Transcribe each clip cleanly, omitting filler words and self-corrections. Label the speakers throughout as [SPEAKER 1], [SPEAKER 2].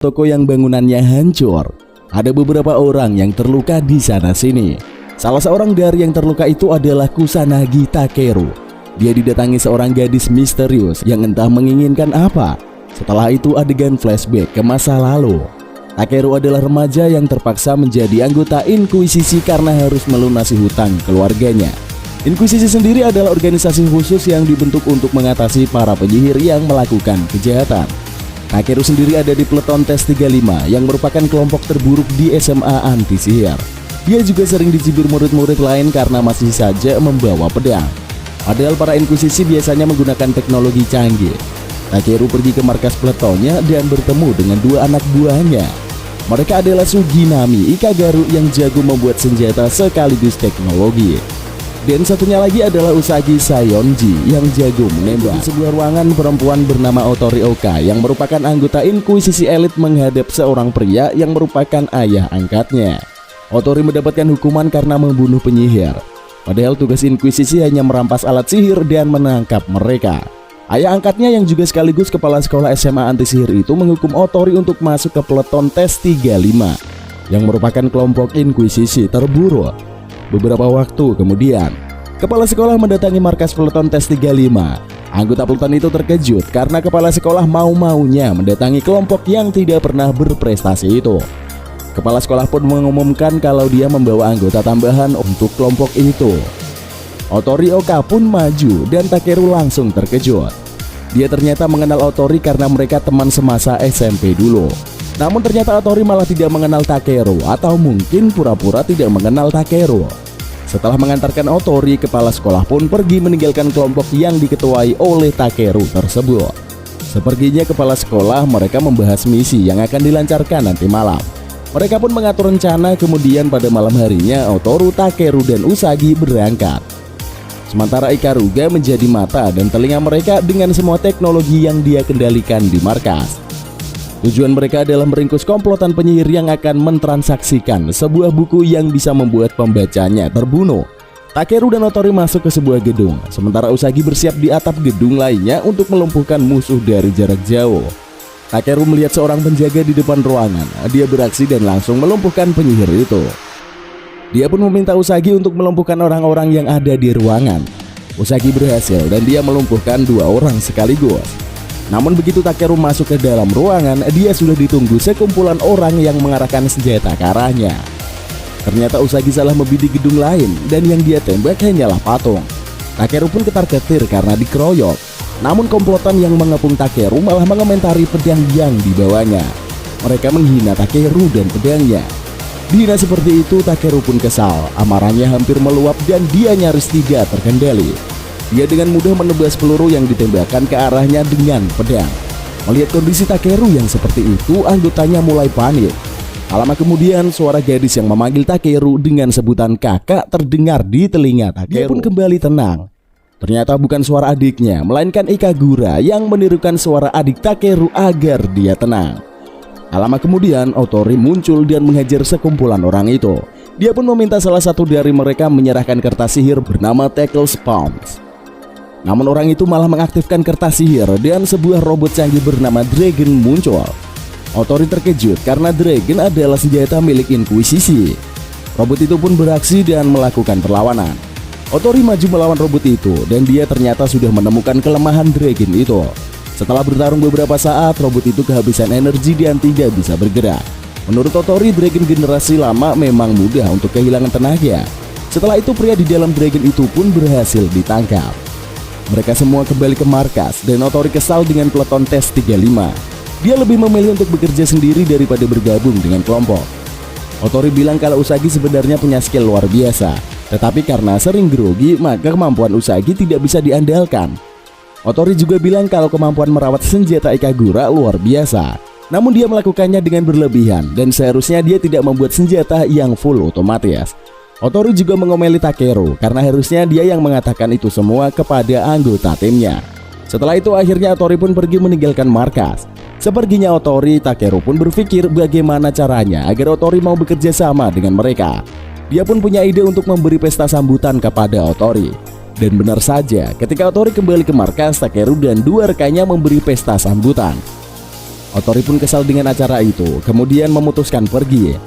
[SPEAKER 1] toko yang bangunannya hancur. Ada beberapa orang yang terluka di sana-sini. Salah seorang dari yang terluka itu adalah Kusanagi Takeru. Dia didatangi seorang gadis misterius yang entah menginginkan apa. Setelah itu adegan flashback ke masa lalu. Takeru adalah remaja yang terpaksa menjadi anggota Inkuisisi karena harus melunasi hutang keluarganya. Inkuisisi sendiri adalah organisasi khusus yang dibentuk untuk mengatasi para penyihir yang melakukan kejahatan. Takeru sendiri ada di peleton Tes 35 yang merupakan kelompok terburuk di SMA anti sihir. Dia juga sering dicibir murid-murid lain karena masih saja membawa pedang. Padahal para Inkuisisi biasanya menggunakan teknologi canggih. Takeru pergi ke markas peletonnya dan bertemu dengan dua anak buahnya. Mereka adalah Suginami Ikagaru yang jago membuat senjata sekaligus teknologi. Dan satunya lagi adalah Usagi Sayonji yang jago menembak. Di sebuah ruangan, perempuan bernama Otori Oka yang merupakan anggota Inkuisisi elit menghadap seorang pria yang merupakan ayah angkatnya. Otori mendapatkan hukuman karena membunuh penyihir. Padahal tugas Inkuisisi hanya merampas alat sihir dan menangkap mereka. Ayah angkatnya yang juga sekaligus kepala sekolah SMA anti sihir itu menghukum Otori untuk masuk ke peleton Tes 35 yang merupakan kelompok Inkuisisi terburuk. Beberapa waktu kemudian, kepala sekolah mendatangi markas peleton Tes 35. Anggota peleton itu terkejut karena kepala sekolah mau-maunya mendatangi kelompok yang tidak pernah berprestasi itu. Kepala sekolah pun mengumumkan kalau dia membawa anggota tambahan untuk kelompok itu. Otori Oka pun maju dan Takeru langsung terkejut. Dia ternyata mengenal Otori karena mereka teman semasa SMP dulu. Namun ternyata Otori malah tidak mengenal Takeru, atau mungkin pura-pura tidak mengenal Takeru. Setelah mengantarkan Otori, kepala sekolah pun pergi meninggalkan kelompok yang diketuai oleh Takeru tersebut. Sepertinya kepala sekolah mereka membahas misi yang akan dilancarkan nanti malam. Mereka pun mengatur rencana, kemudian pada malam harinya Otoru, Takeru, dan Usagi berangkat. Sementara Ikaruga menjadi mata dan telinga mereka dengan semua teknologi yang dia kendalikan di markas. Tujuan mereka adalah meringkus komplotan penyihir yang akan mentransaksikan sebuah buku yang bisa membuat pembacanya terbunuh. Takeru dan Otori masuk ke sebuah gedung, sementara Usagi bersiap di atap gedung lainnya untuk melumpuhkan musuh dari jarak jauh. Takeru melihat seorang penjaga di depan ruangan. Dia beraksi dan langsung melumpuhkan penyihir itu. Dia pun meminta Usagi untuk melumpuhkan orang-orang yang ada di ruangan. Usagi berhasil dan dia melumpuhkan dua orang sekaligus. Namun begitu Takeru masuk ke dalam ruangan, dia sudah ditunggu sekumpulan orang yang mengarahkan senjata ke arahnya. Ternyata Usagi salah membidik gedung lain dan yang dia tembak hanyalah patung. Takeru pun ketar-ketir karena dikeroyok. Namun komplotan yang mengepung Takeru malah mengomentari pedang yang dibawanya. Mereka menghina Takeru dan pedangnya. Dihina seperti itu, Takeru pun kesal. Amarahnya hampir meluap dan dia nyaris tidak terkendali. Dia dengan mudah menebas peluru yang ditembakkan ke arahnya dengan pedang. Melihat kondisi Takeru yang seperti itu, anggotanya mulai panik. Tak lama kemudian, suara gadis yang memanggil Takeru dengan sebutan kakak terdengar di telinga Takeru. Dia pun kembali tenang. Ternyata bukan suara adiknya, melainkan Ikagura yang menirukan suara adik Takeru agar dia tenang. Tak lama kemudian, Otori muncul dan menghajar sekumpulan orang itu. Dia pun meminta salah satu dari mereka menyerahkan kertas sihir bernama Tackle Spawns. Namun orang itu malah mengaktifkan kertas sihir dan sebuah robot canggih bernama Dragon muncul. Otori terkejut karena Dragon adalah senjata milik Inkuisisi. Robot itu pun beraksi dan melakukan perlawanan. Otori maju melawan robot itu dan dia ternyata sudah menemukan kelemahan Dragon itu. Setelah bertarung beberapa saat, robot itu kehabisan energi dan tidak bisa bergerak. Menurut Otori, Dragon generasi lama memang mudah untuk kehilangan tenaga. Setelah itu pria di dalam Dragon itu pun berhasil ditangkap. Mereka semua kembali ke markas dan Otori kesal dengan peleton Tes 35. Dia lebih memilih untuk bekerja sendiri daripada bergabung dengan kelompok. Otori bilang kalau Usagi sebenarnya punya skill luar biasa, tetapi karena sering grogi maka kemampuan Usagi tidak bisa diandalkan. Otori juga bilang kalau kemampuan merawat senjata Ikagura luar biasa, namun dia melakukannya dengan berlebihan dan seharusnya dia tidak membuat senjata yang full otomatis. Otori juga mengomeli Takeru karena harusnya dia yang mengatakan itu semua kepada anggota timnya. Setelah itu akhirnya Otori pun pergi meninggalkan markas. Seperginya Otori, Takeru pun berpikir bagaimana caranya agar Otori mau bekerja sama dengan mereka. Dia pun punya ide untuk memberi pesta sambutan kepada Otori. Dan benar saja, ketika Otori kembali ke markas, Takeru dan dua rekannya memberi pesta sambutan. Otori pun kesal dengan acara itu, kemudian memutuskan pergi.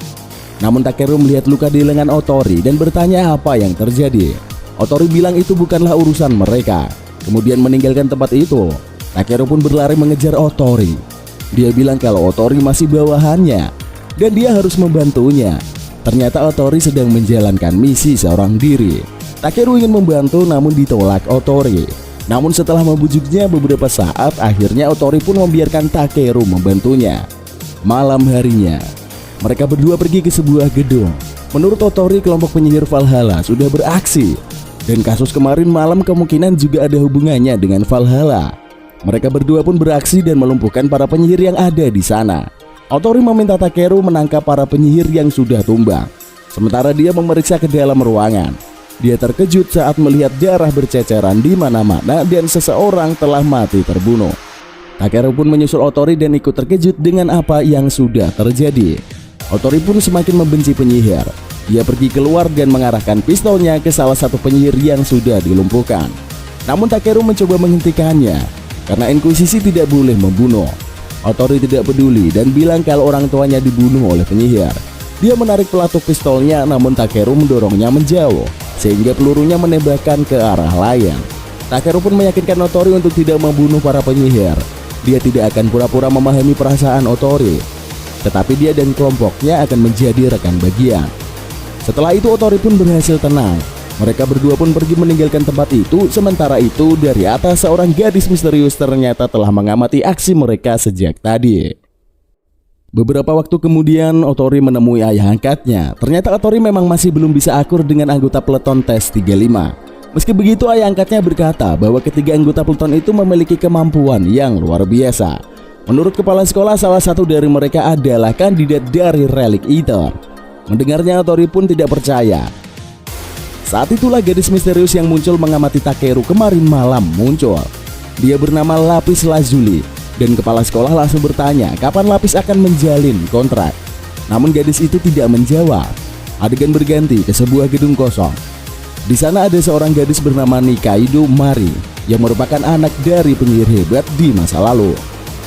[SPEAKER 1] Namun Takeru melihat luka di lengan Otori dan bertanya apa yang terjadi. Otori bilang itu bukanlah urusan mereka, kemudian meninggalkan tempat itu. Takeru pun berlari mengejar Otori. Dia bilang kalau Otori masih bawahannya dan dia harus membantunya. Ternyata Otori sedang menjalankan misi seorang diri. Takeru ingin membantu namun ditolak Otori. Namun setelah membujuknya beberapa saat, akhirnya Otori pun membiarkan Takeru membantunya. Malam harinya, mereka berdua pergi ke sebuah gedung. Menurut Otori, kelompok penyihir Valhalla sudah beraksi, dan kasus kemarin malam kemungkinan juga ada hubungannya dengan Valhalla. Mereka berdua pun beraksi dan melumpuhkan para penyihir yang ada di sana. Otori meminta Takeru menangkap para penyihir yang sudah tumbang, sementara dia memeriksa ke dalam ruangan. Dia terkejut saat melihat darah berceceran di mana-mana dan seseorang telah mati terbunuh. Takeru pun menyusul Otori dan ikut terkejut dengan apa yang sudah terjadi. Otori pun semakin membenci penyihir. Dia pergi keluar dan mengarahkan pistolnya ke salah satu penyihir yang sudah dilumpuhkan. Namun Takeru mencoba menghentikannya karena Inkuisisi tidak boleh membunuh. Otori tidak peduli dan bilang kalau orang tuanya dibunuh oleh penyihir. Dia menarik pelatuk pistolnya, namun Takeru mendorongnya menjauh sehingga pelurunya menembakkan ke arah layang. Takeru pun meyakinkan Otori untuk tidak membunuh para penyihir. Dia tidak akan pura-pura memahami perasaan Otori, tetapi dia dan kelompoknya akan menjadi rekan bagian. Setelah itu Otori pun berhasil tenang. Mereka berdua pun pergi meninggalkan tempat itu. Sementara itu dari atas seorang gadis misterius ternyata telah mengamati aksi mereka sejak tadi. Beberapa waktu kemudian Otori menemui ayah angkatnya. Ternyata Otori memang masih belum bisa akur dengan anggota peleton Tes 35. Meski begitu ayah angkatnya berkata bahwa ketiga anggota peleton itu memiliki kemampuan yang luar biasa. Menurut kepala sekolah, salah satu dari mereka adalah kandidat dari Relic Eater. Mendengarnya Otori pun tidak percaya. Saat itulah gadis misterius yang muncul mengamati Takeru kemarin malam muncul. Dia bernama Lapis Lazuli. Dan kepala sekolah langsung bertanya kapan Lapis akan menjalin kontrak. Namun gadis itu tidak menjawab. Adegan berganti ke sebuah gedung kosong. Di sana ada seorang gadis bernama Nikaido Mari yang merupakan anak dari penyihir hebat di masa lalu.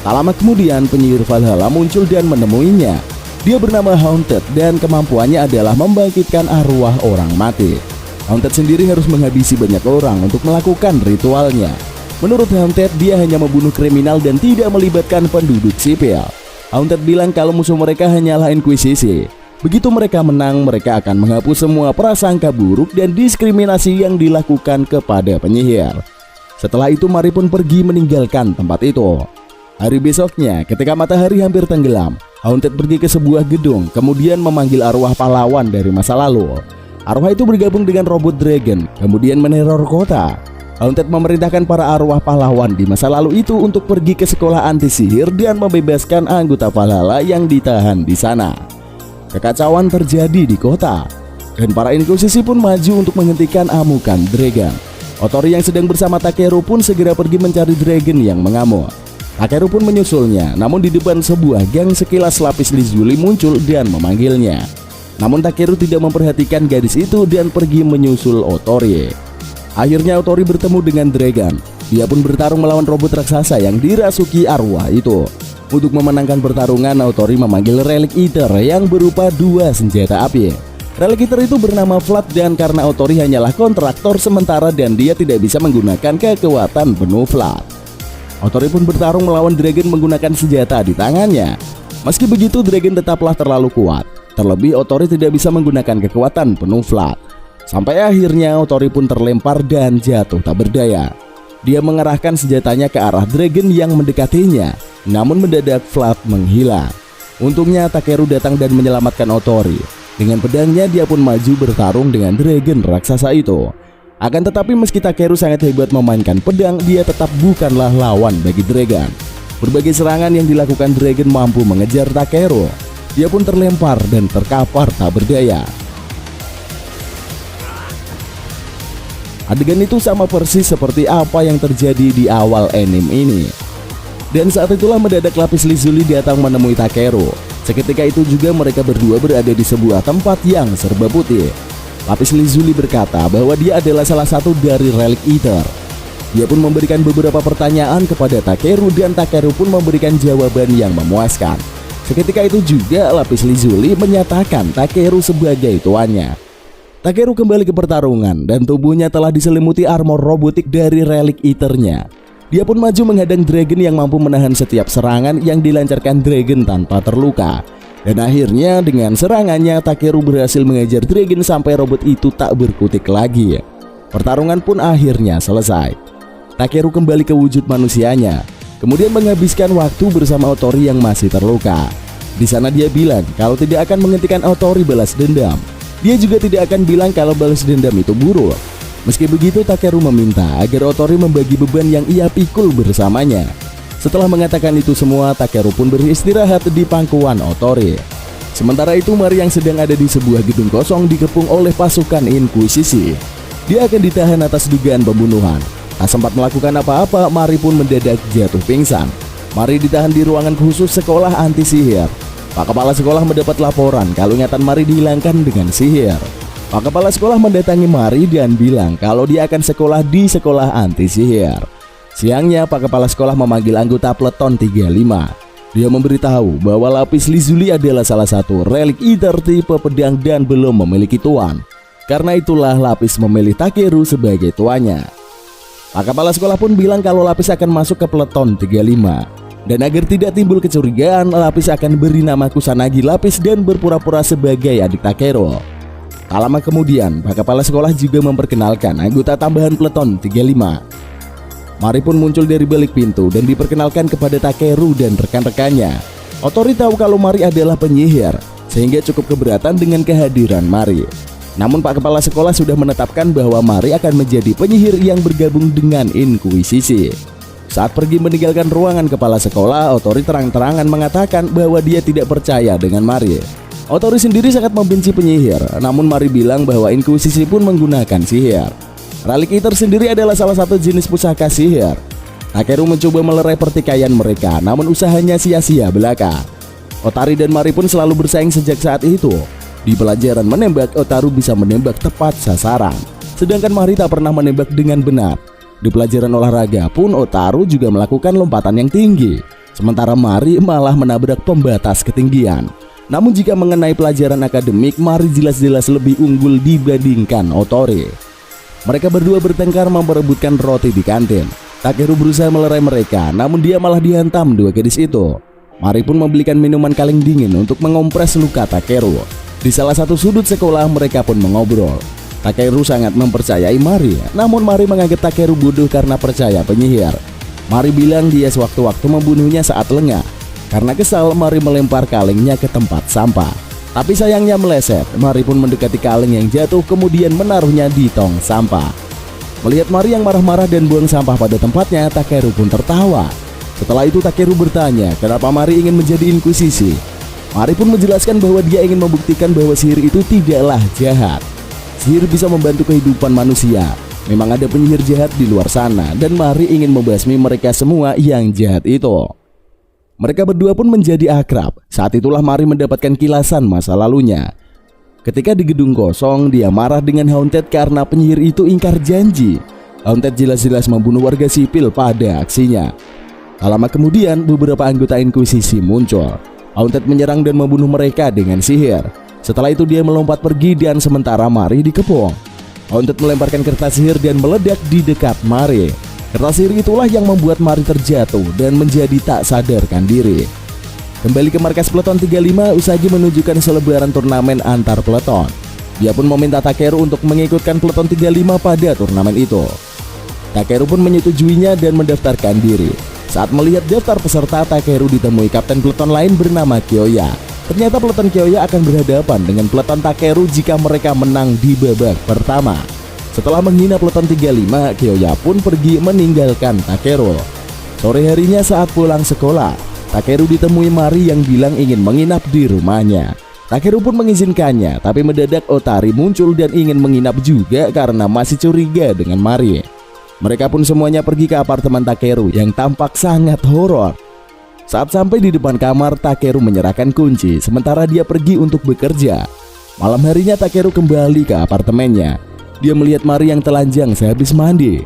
[SPEAKER 1] Tak lama kemudian penyihir Valhalla muncul dan menemuinya. Dia bernama Haunted dan kemampuannya adalah membangkitkan arwah orang mati. Haunted sendiri harus menghabisi banyak orang untuk melakukan ritualnya. Menurut Haunted, dia hanya membunuh kriminal dan tidak melibatkan penduduk sipil. Haunted bilang kalau musuh mereka hanyalah Inkuisisi. Begitu mereka menang, mereka akan menghapus semua prasangka buruk dan diskriminasi yang dilakukan kepada penyihir. Setelah itu Mari pun pergi meninggalkan tempat itu. Hari besoknya, ketika matahari hampir tenggelam, Haunted pergi ke sebuah gedung, kemudian memanggil arwah pahlawan dari masa lalu. Arwah itu bergabung dengan robot dragon, kemudian meneror kota. Haunted memerintahkan para arwah pahlawan di masa lalu itu untuk pergi ke sekolah anti sihir dan membebaskan anggota Valhalla yang ditahan di sana. Kekacauan terjadi di kota, dan para Inkuisisi pun maju untuk menghentikan amukan dragon. Otori yang sedang bersama Takeru pun segera pergi mencari dragon yang mengamuk. Takeru pun menyusulnya, namun di depan sebuah gang sekilas Lapis Lazuli muncul dan memanggilnya. Namun Takeru tidak memperhatikan gadis itu dan pergi menyusul Otori. Akhirnya Otori bertemu dengan dragon. Dia pun bertarung melawan robot raksasa yang dirasuki arwah itu. Untuk memenangkan pertarungan, Otori memanggil Relic Eater yang berupa dua senjata api. Relic Eater itu bernama Vlad dan karena Otori hanyalah kontraktor sementara dan dia tidak bisa menggunakan kekuatan penuh Vlad. Otori pun bertarung melawan dragon menggunakan senjata di tangannya. Meski begitu, dragon tetaplah terlalu kuat. Terlebih Otori tidak bisa menggunakan kekuatan penuh Vlad. Sampai akhirnya Otori pun terlempar dan jatuh tak berdaya. Dia mengerahkan senjatanya ke arah dragon yang mendekatinya, namun mendadak Vlad menghilang. Untungnya Takeru datang dan menyelamatkan Otori. Dengan pedangnya dia pun maju bertarung dengan dragon raksasa itu. Akan tetapi meski Takeru sangat hebat memainkan pedang, dia tetap bukanlah lawan bagi dragon. Berbagai serangan yang dilakukan dragon mampu mengejar Takeru. Dia pun terlempar dan terkapar tak berdaya. Adegan itu sama persis seperti apa yang terjadi di awal anime ini. Dan saat itulah mendadak Lapis Lazuli datang menemui Takeru. Seketika itu juga mereka berdua berada di sebuah tempat yang serba putih. Lapis Lazuli berkata bahwa dia adalah salah satu dari Relic Eater. Dia pun memberikan beberapa pertanyaan kepada Takeru dan Takeru pun memberikan jawaban yang memuaskan. Seketika itu juga lapis Lazuli menyatakan Takeru sebagai tuannya. Takeru kembali ke pertarungan dan tubuhnya telah diselimuti armor robotik dari Relic Eater-nya. Dia pun maju menghadang Dragon yang mampu menahan setiap serangan yang dilancarkan Dragon tanpa terluka. Dan akhirnya dengan serangannya Takeru berhasil mengejar Dragon sampai robot itu tak berkutik lagi. Pertarungan pun akhirnya selesai. Takeru kembali ke wujud manusianya, kemudian menghabiskan waktu bersama Otori yang masih terluka. Di sana dia bilang kalau tidak akan menghentikan Otori balas dendam. Dia juga tidak akan bilang kalau balas dendam itu buruk. Meski begitu, Takeru meminta agar Otori membagi beban yang ia pikul bersamanya. Setelah mengatakan itu semua, Takeru pun beristirahat di pangkuan Otori. Sementara itu, Mari yang sedang ada di sebuah gedung kosong dikepung oleh pasukan Inkuisisi. Dia akan ditahan atas dugaan pembunuhan. Tak sempat melakukan apa-apa, Mari pun mendadak jatuh pingsan. Mari ditahan di ruangan khusus sekolah anti sihir. Pak Kepala Sekolah mendapat laporan kalau ingatan Mari dihilangkan dengan sihir. Pak Kepala Sekolah mendatangi Mari dan bilang kalau dia akan sekolah di sekolah anti sihir. Siangnya Pak Kepala Sekolah memanggil anggota Peleton 35. Dia memberitahu bahwa lapis Lazuli adalah salah satu Relic Eater tipe pedang dan belum memiliki tuan. Karena itulah lapis memilih Takeru sebagai tuannya. Pak Kepala Sekolah pun bilang kalau lapis akan masuk ke Peleton 35. Dan agar tidak timbul kecurigaan, lapis akan beri nama Kusanagi Lapis dan berpura-pura sebagai adik Takeru. Tak lama kemudian, Pak Kepala Sekolah juga memperkenalkan anggota tambahan Peleton 35. Mari pun muncul dari balik pintu dan diperkenalkan kepada Takeru dan rekan-rekannya. Otori tahu kalau Mari adalah penyihir, sehingga cukup keberatan dengan kehadiran Mari. Namun Pak Kepala Sekolah sudah menetapkan bahwa Mari akan menjadi penyihir yang bergabung dengan Inkuisisi. Saat pergi meninggalkan ruangan Kepala Sekolah, Otori terang-terangan mengatakan bahwa dia tidak percaya dengan Mari. Otori sendiri sangat membenci penyihir, namun Mari bilang bahwa Inkuisisi pun menggunakan sihir. Relic Eater sendiri adalah salah satu jenis pusaka sihir. Takeru mencoba melerai pertikaian mereka, namun usahanya sia-sia belaka. Otori dan Mari pun selalu bersaing sejak saat itu. Di pelajaran menembak, Otaru bisa menembak tepat sasaran, sedangkan Mari tak pernah menembak dengan benar. Di pelajaran olahraga pun Otaru juga melakukan lompatan yang tinggi, sementara Mari malah menabrak pembatas ketinggian. Namun jika mengenai pelajaran akademik, Mari jelas-jelas lebih unggul dibandingkan Otori. Mereka berdua bertengkar memperebutkan roti di kantin. Takeru berusaha melerai mereka, namun dia malah dihantam dua gadis itu. Mari pun membelikan minuman kaleng dingin untuk mengompres luka Takeru. Di salah satu sudut sekolah mereka pun mengobrol. Takeru sangat mempercayai Mari, namun Mari menganggap Takeru bodoh karena percaya penyihir. Mari bilang dia sewaktu-waktu membunuhnya saat lengah. Karena kesal, Mari melempar kalengnya ke tempat sampah. Tapi sayangnya meleset. Mari pun mendekati kaleng yang jatuh kemudian menaruhnya di tong sampah. Melihat Mari yang marah-marah dan buang sampah pada tempatnya, Takeru pun tertawa. Setelah itu Takeru bertanya kenapa Mari ingin menjadi Inkuisisi. Mari pun menjelaskan bahwa dia ingin membuktikan bahwa sihir itu tidaklah jahat. Sihir bisa membantu kehidupan manusia. Memang ada penyihir jahat di luar sana dan Mari ingin membasmi mereka semua yang jahat itu. Mereka berdua pun menjadi akrab. Saat itulah Mari mendapatkan kilasan masa lalunya. Ketika di gedung kosong, dia marah dengan Haunted karena penyihir itu ingkar janji. Haunted jelas-jelas membunuh warga sipil pada aksinya. Tak lama kemudian, beberapa anggota Inkuisisi muncul. Haunted menyerang dan membunuh mereka dengan sihir. Setelah itu dia melompat pergi dan sementara Mari dikepung. Haunted melemparkan kertas sihir dan meledak di dekat Mari. Kertas sihir itulah yang membuat Mari terjatuh dan menjadi tak sadarkan diri. Kembali ke markas Peleton 35, Usagi menunjukkan selebaran turnamen antar peleton. Dia pun meminta Takeru untuk mengikutkan Peleton 35 pada turnamen itu. Takeru pun menyetujuinya dan mendaftarkan diri. Saat melihat daftar peserta, Takeru ditemui kapten peleton lain bernama Kyoya. Ternyata peleton Kyoya akan berhadapan dengan peleton Takeru jika mereka menang di babak pertama. Setelah menghina peleton 35, Kyoya pun pergi meninggalkan Takeru. Sore harinya saat pulang sekolah, Takeru ditemui Mari yang bilang ingin menginap di rumahnya. Takeru pun mengizinkannya, tapi mendadak Otori muncul dan ingin menginap juga karena masih curiga dengan Mari. Mereka pun semuanya pergi ke apartemen Takeru yang tampak sangat horor. Saat sampai di depan kamar, Takeru menyerahkan kunci, sementara dia pergi untuk bekerja. Malam harinya Takeru kembali ke apartemennya. Dia melihat Mari yang telanjang sehabis mandi.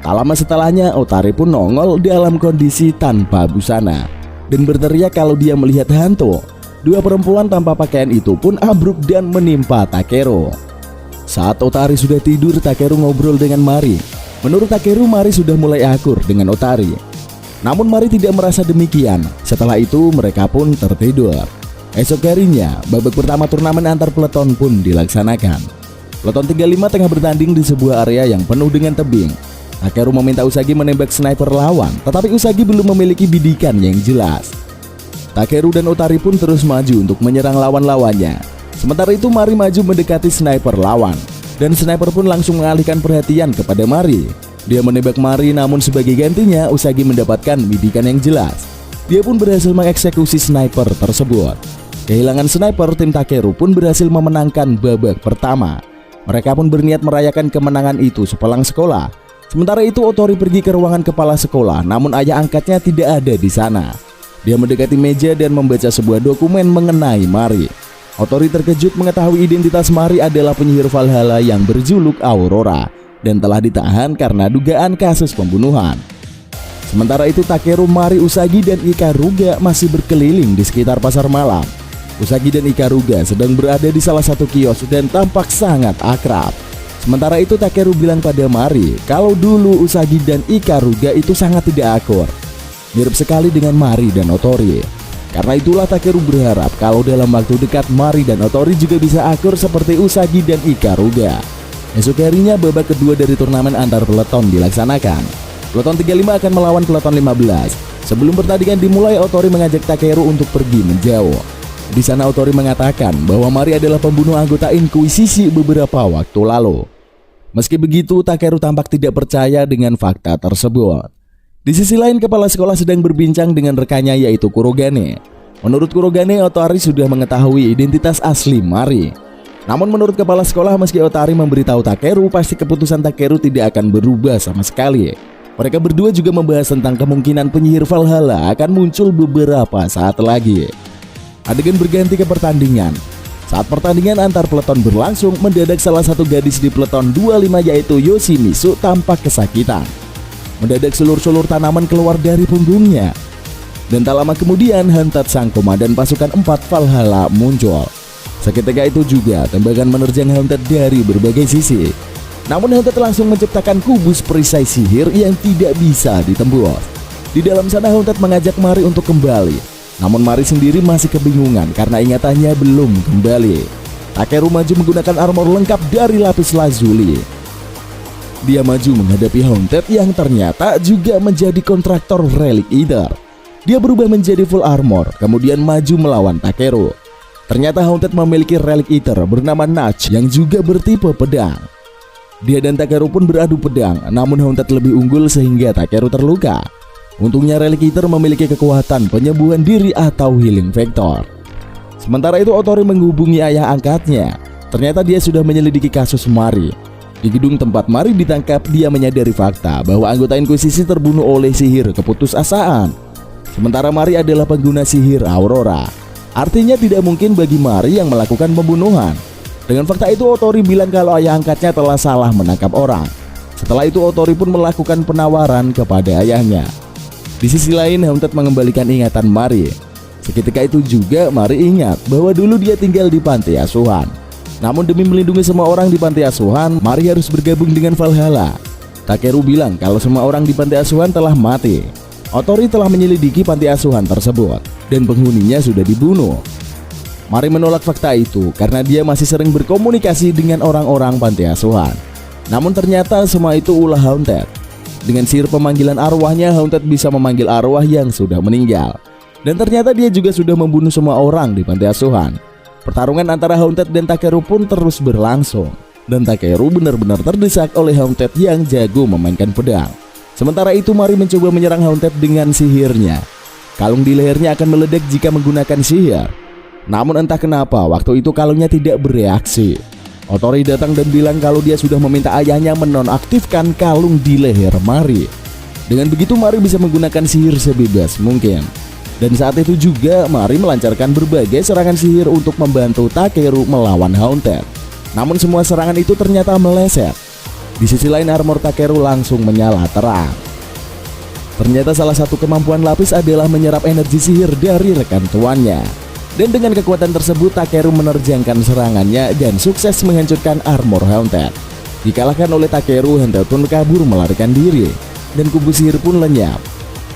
[SPEAKER 1] Tak lama setelahnya, Otari pun nongol dalam kondisi tanpa busana dan berteriak kalau dia melihat hantu. Dua perempuan tanpa pakaian itu pun abruk dan menimpa Takeru. Saat Otari sudah tidur, Takeru ngobrol dengan Mari. Menurut Takeru, Mari sudah mulai akur dengan Otari. Namun Mari tidak merasa demikian. Setelah itu mereka pun tertidur. Esok harinya, babak pertama turnamen antar peleton pun dilaksanakan. Peleton 35 tengah bertanding di sebuah area yang penuh dengan tebing. Takeru meminta Usagi menembak sniper lawan, tetapi Usagi belum memiliki bidikan yang jelas. Takeru dan Otari pun terus maju untuk menyerang lawan-lawannya. Sementara itu Mari maju mendekati sniper lawan, dan sniper pun langsung mengalihkan perhatian kepada Mari. Dia menembak Mari, namun sebagai gantinya Usagi mendapatkan bidikan yang jelas. Dia pun berhasil mengeksekusi sniper tersebut. Kehilangan sniper, tim Takeru pun berhasil memenangkan babak pertama. Mereka pun berniat merayakan kemenangan itu sepulang sekolah. Sementara itu Otari pergi ke ruangan kepala sekolah, namun ayah angkatnya tidak ada di sana. Dia mendekati meja dan membaca sebuah dokumen mengenai Mari. Otari terkejut mengetahui identitas Mari adalah penyihir Valhalla yang berjuluk Aurora dan telah ditahan karena dugaan kasus pembunuhan. Sementara itu Takeru, Mari, Usagi, dan Ikaruga masih berkeliling di sekitar pasar malam. Usagi dan Ikaruga sedang berada di salah satu kios dan tampak sangat akrab. Sementara itu Takeru bilang pada Mari kalau dulu Usagi dan Ikaruga itu sangat tidak akur, mirip sekali dengan Mari dan Otari. Karena itulah Takeru berharap kalau dalam waktu dekat Mari dan Otari juga bisa akur seperti Usagi dan Ikaruga. Esok harinya babak kedua dari turnamen antar peleton dilaksanakan. Peleton 35 akan melawan peleton 15. Sebelum pertandingan dimulai, Otari mengajak Takeru untuk pergi menjauh. Di sana Otari mengatakan bahwa Mari adalah pembunuh anggota Inkuisisi beberapa waktu lalu. Meski begitu, Takeru tampak tidak percaya dengan fakta tersebut. Di sisi lain, kepala sekolah sedang berbincang dengan rekannya yaitu Kurogane. Menurut Kurogane, Otari sudah mengetahui identitas asli Mari. Namun menurut kepala sekolah, meski Otari memberitahu Takeru, pasti keputusan Takeru tidak akan berubah sama sekali. Mereka berdua juga membahas tentang kemungkinan penyihir Valhalla akan muncul beberapa saat lagi. Adegan berganti ke pertandingan. Saat pertandingan antar peleton berlangsung, mendadak salah satu gadis di peleton 25 yaitu Yoshimitsu tampak kesakitan. Mendadak sulur-sulur tanaman keluar dari punggungnya. Dan tak lama kemudian Hantat sang komandan pasukan 4 Valhalla muncul. Seketika itu juga tembakan menerjang Hantat dari berbagai sisi. Namun Hantat langsung menciptakan kubus perisai sihir yang tidak bisa ditembus. Di dalam sana Hantat mengajak Mari untuk kembali. Namun Mari sendiri masih kebingungan karena ingatannya belum kembali. Takeru maju menggunakan armor lengkap dari lapis lazuli. Dia maju menghadapi Haunted yang ternyata juga menjadi kontraktor Relic Eater. Dia berubah menjadi full armor, kemudian maju melawan Takeru. Ternyata Haunted memiliki Relic Eater bernama Nach yang juga bertipe pedang. Dia dan Takeru pun beradu pedang, namun Haunted lebih unggul sehingga Takeru terluka. Untungnya Relic Eater memiliki kekuatan penyembuhan diri atau healing factor. Sementara itu Otari menghubungi ayah angkatnya. Ternyata dia sudah menyelidiki kasus Mari. Di gedung tempat Mari ditangkap, dia menyadari fakta bahwa anggota Inkuisisi terbunuh oleh sihir keputusasaan. Sementara Mari adalah pengguna sihir Aurora. Artinya tidak mungkin bagi Mari yang melakukan pembunuhan. Dengan fakta itu Otari bilang kalau ayah angkatnya telah salah menangkap orang. Setelah itu Otari pun melakukan penawaran kepada ayahnya. Di sisi lain Haunted mengembalikan ingatan Mari. Seketika itu juga Mari ingat bahwa dulu dia tinggal di panti asuhan. Namun demi melindungi semua orang di panti asuhan, Mari harus bergabung dengan Valhalla. Takeru bilang kalau semua orang di panti asuhan telah mati. Otari telah menyelidiki panti asuhan tersebut dan penghuninya sudah dibunuh. Mari menolak fakta itu karena dia masih sering berkomunikasi dengan orang-orang panti asuhan. Namun ternyata semua itu ulah Haunted. Dengan sihir pemanggilan arwahnya, Haunted bisa memanggil arwah yang sudah meninggal. Dan ternyata dia juga sudah membunuh semua orang di panti asuhan. Pertarungan antara Haunted dan Takeru pun terus berlangsung. Dan Takeru benar-benar terdesak oleh Haunted yang jago memainkan pedang. Sementara itu Mari mencoba menyerang Haunted dengan sihirnya. Kalung di lehernya akan meledak jika menggunakan sihir. Namun entah kenapa waktu itu kalungnya tidak bereaksi. Otari datang dan bilang kalau dia sudah meminta ayahnya menonaktifkan kalung di leher Mari. Dengan begitu Mari bisa menggunakan sihir sebebas mungkin. Dan saat itu juga Mari melancarkan berbagai serangan sihir untuk membantu Takeru melawan Haunted. Namun semua serangan itu ternyata meleset. Di sisi lain armor Takeru langsung menyala terang. Ternyata salah satu kemampuan lapis adalah menyerap energi sihir dari rekan tuannya. Dan dengan kekuatan tersebut Takeru menerjangkan serangannya dan sukses menghancurkan armor Haunted. Dikalahkan oleh Takeru, Haunted pun kabur melarikan diri dan kubu sihir pun lenyap.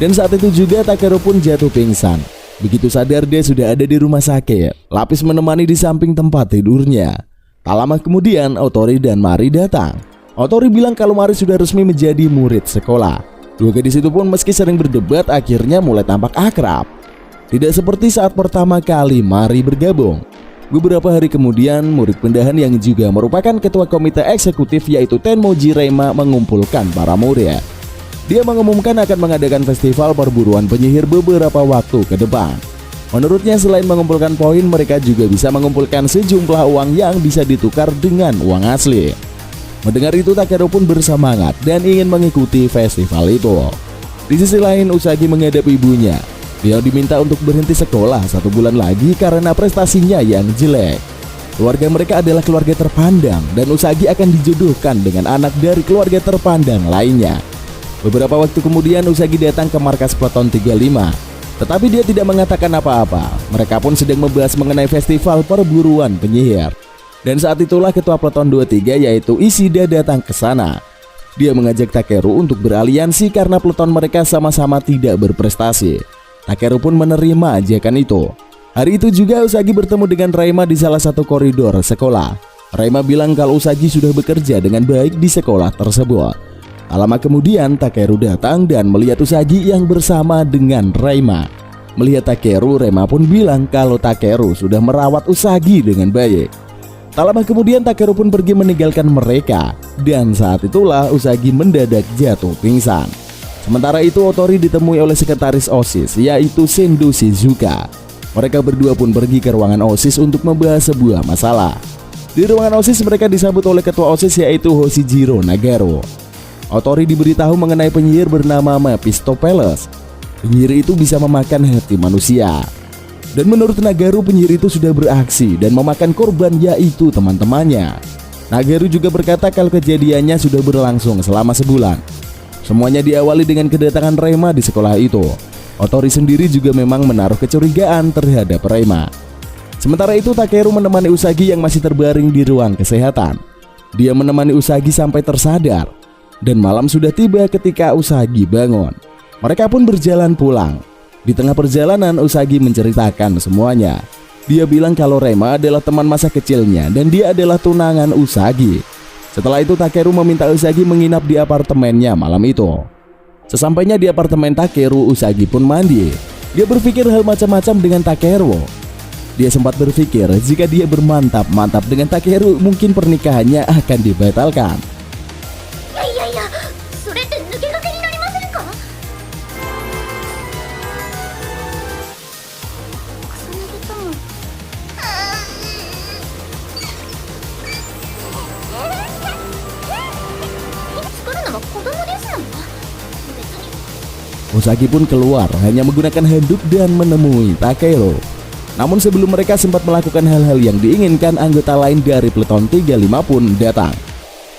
[SPEAKER 1] Dan saat itu juga Takeru pun jatuh pingsan. Begitu sadar dia sudah ada di rumah sakit, Lapis menemani di samping tempat tidurnya. Tak lama kemudian Otori dan Mari datang. Otori bilang kalau Mari sudah resmi menjadi murid sekolah. Dua gadis itu pun meski sering berdebat akhirnya mulai tampak akrab. Tidak seperti saat pertama kali Mari bergabung. Beberapa hari kemudian murid pindahan yang juga merupakan ketua komite eksekutif yaitu Tenmoji Reima mengumpulkan para murid. Dia mengumumkan akan mengadakan festival perburuan penyihir beberapa waktu ke depan. Menurutnya selain mengumpulkan poin, mereka juga bisa mengumpulkan sejumlah uang yang bisa ditukar dengan uang asli. Mendengar itu Takeru pun bersemangat dan ingin mengikuti festival itu. Di sisi lain Usagi menghadap ibunya. Dia diminta untuk berhenti sekolah 1 bulan lagi karena prestasinya yang jelek. Keluarga mereka adalah keluarga terpandang dan Usagi akan dijodohkan dengan anak dari keluarga terpandang lainnya. Beberapa waktu kemudian Usagi datang ke markas Peleton 35, tetapi dia tidak mengatakan apa-apa. Mereka pun sedang membahas mengenai festival perburuan penyihir. Dan saat itulah ketua Peleton 23 yaitu Ishida datang ke sana. Dia mengajak Takeru untuk beraliansi karena peleton mereka sama-sama tidak berprestasi. Takeru pun menerima ajakan itu. Hari itu juga Usagi bertemu dengan Reima di salah satu koridor sekolah. Reima bilang kalau Usagi sudah bekerja dengan baik di sekolah tersebut. Tak lama kemudian Takeru datang dan melihat Usagi yang bersama dengan Reima. Melihat Takeru, Reima pun bilang kalau Takeru sudah merawat Usagi dengan baik. Tak lama kemudian Takeru pun pergi meninggalkan mereka. Dan saat itulah Usagi mendadak jatuh pingsan. Sementara itu Otori ditemui oleh sekretaris OSIS yaitu Sendo Shizuka. Mereka berdua pun pergi ke ruangan OSIS untuk membahas sebuah masalah. Di ruangan OSIS mereka disambut oleh ketua OSIS yaitu Hoshijiro Nagaro. Otori diberitahu mengenai penyihir bernama Mephistopheles. Penyihir itu bisa memakan hati manusia. Dan menurut Nagaro penyihir itu sudah beraksi dan memakan korban yaitu teman-temannya. Nagaro juga berkata kalau kejadiannya sudah berlangsung selama sebulan. Semuanya diawali dengan kedatangan Reima di sekolah itu. Otori sendiri juga memang menaruh kecurigaan terhadap Reima. Sementara itu Takeru menemani Usagi yang masih terbaring di ruang kesehatan. Dia menemani Usagi sampai tersadar. Dan malam sudah tiba ketika Usagi bangun. Mereka pun berjalan pulang. Di tengah perjalanan Usagi menceritakan semuanya. Dia bilang kalau Reima adalah teman masa kecilnya dan dia adalah tunangan Usagi. Setelah itu Takeru meminta Usagi menginap di apartemennya malam itu. Sesampainya di apartemen Takeru, Usagi pun mandi. Dia berpikir hal macam-macam dengan Takeru. Dia sempat berpikir jika dia bermantap-mantap dengan Takeru mungkin pernikahannya akan dibatalkan. Usagi pun keluar hanya menggunakan handuk dan menemui Takeru. Namun sebelum mereka sempat melakukan hal-hal yang diinginkan, anggota lain dari Peleton 35 pun datang.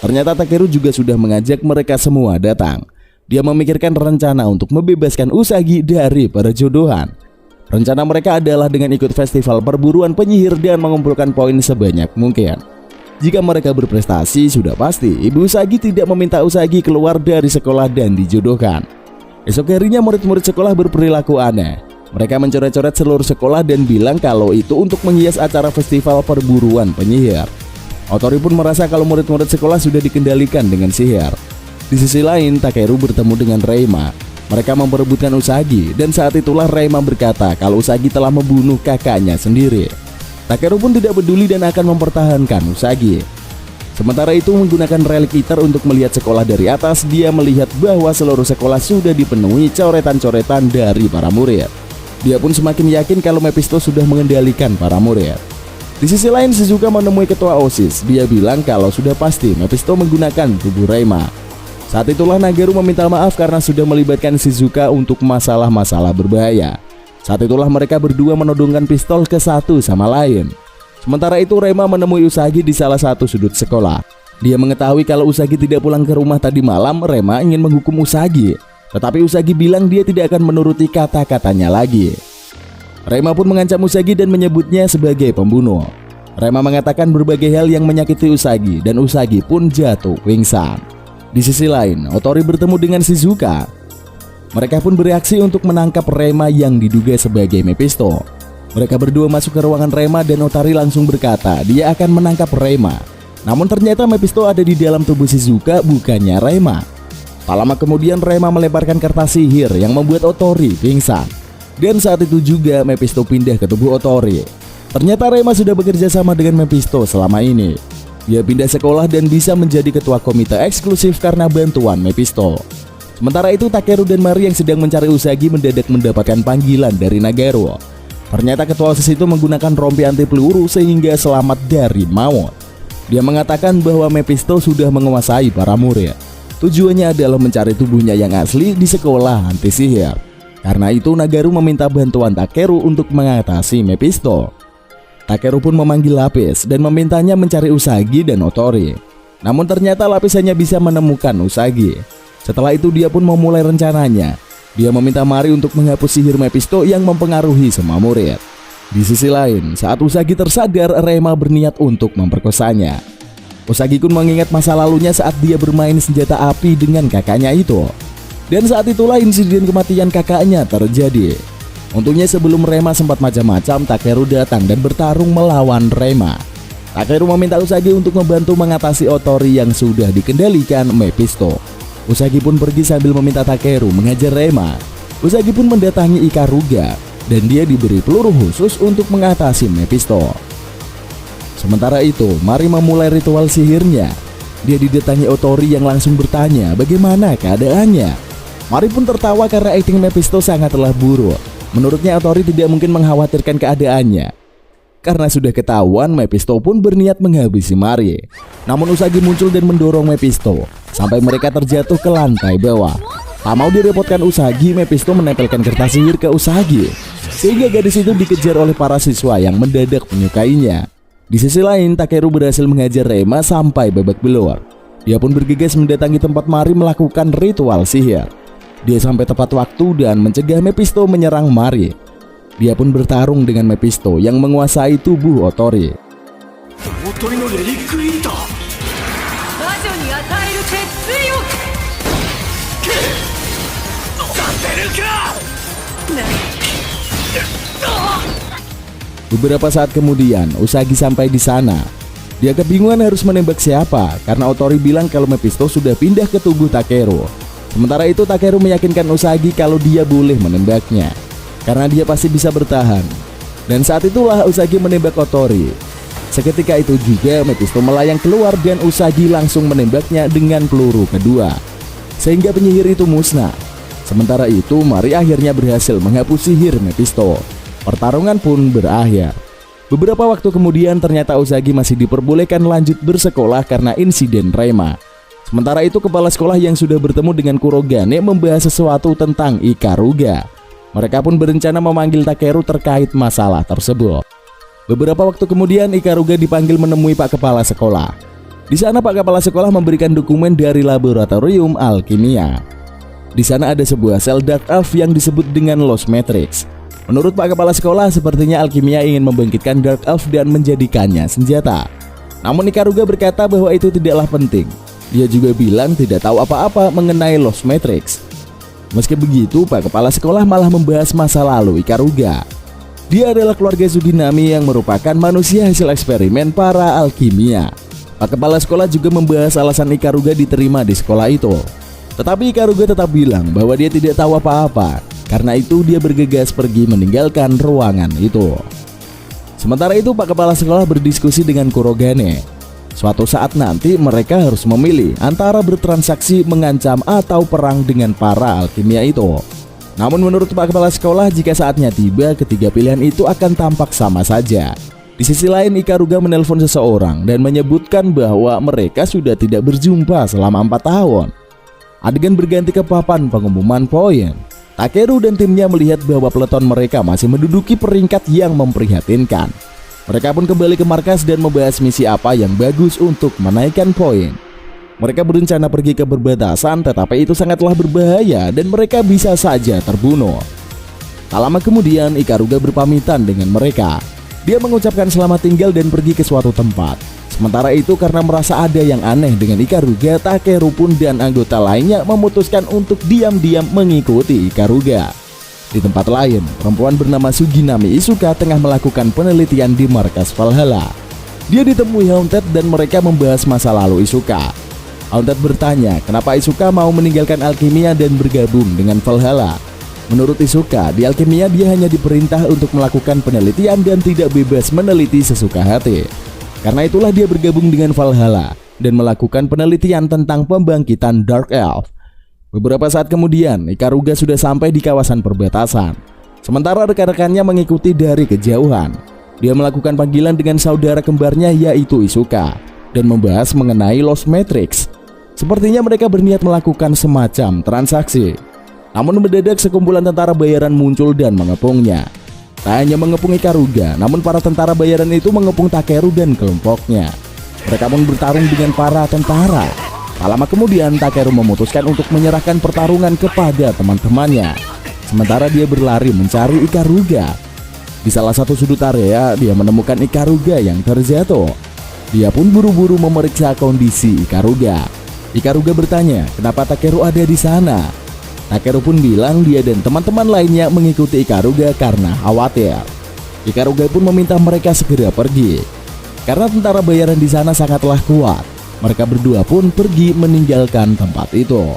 [SPEAKER 1] Ternyata Takeru juga sudah mengajak mereka semua datang. Dia memikirkan rencana untuk membebaskan Usagi dari perjodohan. Rencana mereka adalah dengan ikut festival perburuan penyihir dan mengumpulkan poin sebanyak mungkin. Jika mereka berprestasi, sudah pasti ibu Usagi tidak meminta Usagi keluar dari sekolah dan dijodohkan. Esok harinya murid-murid sekolah berperilaku aneh. Mereka mencoret-coret seluruh sekolah dan bilang kalau itu untuk menghias acara festival perburuan penyihir. Otori pun merasa kalau murid-murid sekolah sudah dikendalikan dengan sihir. Di sisi lain, Takeru bertemu dengan Reima. Mereka memperebutkan Usagi dan saat itulah Reima berkata kalau Usagi telah membunuh kakaknya sendiri. Takeru pun tidak peduli dan akan mempertahankan Usagi. Sementara itu menggunakan relik iter untuk melihat sekolah dari atas, dia melihat bahwa seluruh sekolah sudah dipenuhi coretan-coretan dari para murid. Dia pun semakin yakin kalau Mephisto sudah mengendalikan para murid. Di sisi lain Shizuka menemui ketua OSIS. Dia bilang kalau sudah pasti Mephisto menggunakan tubuh Reima. Saat itulah Nagaro meminta maaf karena sudah melibatkan Shizuka untuk masalah-masalah berbahaya. Saat itulah mereka berdua menodongkan pistol ke satu sama lain. Sementara itu Reima menemui Usagi di salah satu sudut sekolah. Dia mengetahui kalau Usagi tidak pulang ke rumah tadi malam, Rema ingin menghukum Usagi. Tetapi Usagi bilang dia tidak akan menuruti kata-katanya lagi. Rema pun mengancam Usagi dan menyebutnya sebagai pembunuh. Rema mengatakan berbagai hal yang menyakiti Usagi dan Usagi pun jatuh pingsan. Di sisi lain, Otori bertemu dengan Shizuka. Mereka pun bereaksi untuk menangkap Rema yang diduga sebagai Mephisto. Mereka berdua masuk ke ruangan Rema dan Otori langsung berkata dia akan menangkap Rema. Namun ternyata Mephisto ada di dalam tubuh Shizuka, bukannya Rema. Tak lama kemudian Rema melemparkan kertas sihir yang membuat Otori pingsan. Dan saat itu juga Mephisto pindah ke tubuh Otori. Ternyata Rema sudah bekerja sama dengan Mephisto selama ini. Dia pindah sekolah dan bisa menjadi ketua komite eksklusif karena bantuan Mephisto. Sementara itu Takeru dan Mari yang sedang mencari Usagi mendadak mendapatkan panggilan dari Nagaro. Ternyata ketua OSIS itu menggunakan rompi anti peluru sehingga selamat dari maut. Dia mengatakan bahwa Mephisto sudah menguasai para murid. Tujuannya adalah mencari tubuhnya yang asli di sekolah anti sihir. Karena itu Nagaro meminta bantuan Takeru untuk mengatasi Mephisto. Takeru pun memanggil Lapis dan memintanya mencari Usagi dan Otori. Namun ternyata Lapis hanya bisa menemukan Usagi. Setelah itu dia pun memulai rencananya. Dia meminta Mari untuk menghapus sihir Mephisto yang mempengaruhi semua murid. Di sisi lain, saat Usagi tersadar, Rema berniat untuk memperkosanya. Usagi pun mengingat masa lalunya saat dia bermain senjata api dengan kakaknya itu. Dan saat itulah insiden kematian kakaknya terjadi. Untungnya sebelum Rema sempat macam-macam, Takeru datang dan bertarung melawan Rema. Takeru meminta Usagi untuk membantu mengatasi Otori yang sudah dikendalikan Mephisto. Usagi pun pergi sambil meminta Takeru mengajar Rema. Usagi pun mendatangi Ikaruga dan dia diberi peluru khusus untuk mengatasi Mephisto. Sementara itu, Mari memulai ritual sihirnya. Dia didatangi Otori yang langsung bertanya bagaimana keadaannya. Mari pun tertawa karena akting Mephisto sangatlah buruk. Menurutnya Otori tidak mungkin mengkhawatirkan keadaannya. Karena sudah ketahuan, Mephisto pun berniat menghabisi Mari. Namun Usagi muncul dan mendorong Mephisto sampai mereka terjatuh ke lantai bawah. Tak mau direpotkan Usagi, Mephisto menempelkan kertas sihir ke Usagi, sehingga gadis itu dikejar oleh para siswa yang mendadak menyukainya. Di sisi lain, Takeru berhasil mengajar Rema sampai babak belur. Dia pun bergegas mendatangi tempat Mari melakukan ritual sihir. Dia sampai tepat waktu dan mencegah Mephisto menyerang Mari. Dia pun bertarung dengan Mephisto yang menguasai tubuh Otori. Beberapa saat kemudian, Usagi sampai di sana. Dia kebingungan harus menembak siapa karena Otori bilang kalau Mephisto sudah pindah ke tubuh Takeru. Sementara itu Takeru meyakinkan Usagi kalau dia boleh menembaknya karena dia pasti bisa bertahan. Dan saat itulah Usagi menembak Otori. Seketika itu juga Mephisto melayang keluar dan Usagi langsung menembaknya dengan peluru kedua, sehingga penyihir itu musnah. Sementara itu Mari akhirnya berhasil menghapus sihir Mephisto. Pertarungan pun berakhir. Beberapa waktu kemudian ternyata Usagi masih diperbolehkan lanjut bersekolah karena insiden Rema. Sementara itu kepala sekolah yang sudah bertemu dengan Kurogane membahas sesuatu tentang Ikaruga. Mereka pun berencana memanggil Takeru terkait masalah tersebut. Beberapa waktu kemudian Ikaruga dipanggil menemui Pak Kepala Sekolah. Di sana Pak Kepala Sekolah memberikan dokumen dari laboratorium alkimia. Di sana ada sebuah sel Dark Elf yang disebut dengan Lost Matrix. Menurut Pak Kepala Sekolah, sepertinya alkimia ingin membangkitkan Dark Elf dan menjadikannya senjata. Namun Ikaruga berkata bahwa itu tidaklah penting. Dia juga bilang tidak tahu apa-apa mengenai Lost Matrix. Meski begitu, Pak Kepala Sekolah malah membahas masa lalu Ikaruga. Dia adalah keluarga Tsuginami yang merupakan manusia hasil eksperimen para alkimia. Pak Kepala Sekolah juga membahas alasan Ikaruga diterima di sekolah itu. Tetapi Ikaruga tetap bilang bahwa dia tidak tahu apa-apa. Karena itu dia bergegas pergi meninggalkan ruangan itu. Sementara itu Pak Kepala Sekolah berdiskusi dengan Kurogane. Suatu saat nanti mereka harus memilih antara bertransaksi, mengancam, atau perang dengan para alkimia itu. Namun menurut Pak Kepala Sekolah, jika saatnya tiba, ketiga pilihan itu akan tampak sama saja. Di sisi lain, Ikaruga menelpon seseorang dan menyebutkan bahwa mereka sudah tidak berjumpa selama 4 tahun. Adegan berganti ke papan pengumuman poin. Takeru dan timnya melihat bahwa peleton mereka masih menduduki peringkat yang memprihatinkan. Mereka pun kembali ke markas dan membahas misi apa yang bagus untuk menaikkan poin. Mereka berencana pergi ke perbatasan, tetapi itu sangatlah berbahaya dan mereka bisa saja terbunuh. Tak lama kemudian Ikaruga berpamitan dengan mereka. Dia mengucapkan selamat tinggal dan pergi ke suatu tempat. Sementara itu karena merasa ada yang aneh dengan Ikaruga, Takeru pun dan anggota lainnya memutuskan untuk diam-diam mengikuti Ikaruga. Di tempat lain, perempuan bernama Suginami Isuka tengah melakukan penelitian di markas Valhalla. Dia ditemui Haunted dan mereka membahas masa lalu Isuka. Haunted bertanya kenapa Isuka mau meninggalkan alkimia dan bergabung dengan Valhalla. Menurut Isuka, di alkimia dia hanya diperintah untuk melakukan penelitian dan tidak bebas meneliti sesuka hati. Karena itulah dia bergabung dengan Valhalla dan melakukan penelitian tentang pembangkitan Dark Elf. Beberapa saat kemudian, Ikaruga sudah sampai di kawasan perbatasan. Sementara rekan-rekannya mengikuti dari kejauhan. Dia melakukan panggilan dengan saudara kembarnya yaitu Isuka dan membahas mengenai Lost Matrix. Sepertinya mereka berniat melakukan semacam transaksi. Namun mendadak sekumpulan tentara bayaran muncul dan mengepungnya. Tak hanya mengepung Ikaruga, namun para tentara bayaran itu mengepung Takeru dan kelompoknya. Mereka pun bertarung dengan para tentara. Tak lama kemudian Takeru memutuskan untuk menyerahkan pertarungan kepada teman-temannya. Sementara dia berlari mencari Ikaruga. Di salah satu sudut area dia menemukan Ikaruga yang terjatuh. Dia pun buru-buru memeriksa kondisi Ikaruga. Ikaruga bertanya kenapa Takeru ada di sana. Takeru pun bilang dia dan teman-teman lainnya mengikuti Ikaruga karena khawatir. Ikaruga pun meminta mereka segera pergi. Karena tentara bayaran di sana sangatlah kuat. Mereka berdua pun pergi meninggalkan tempat itu.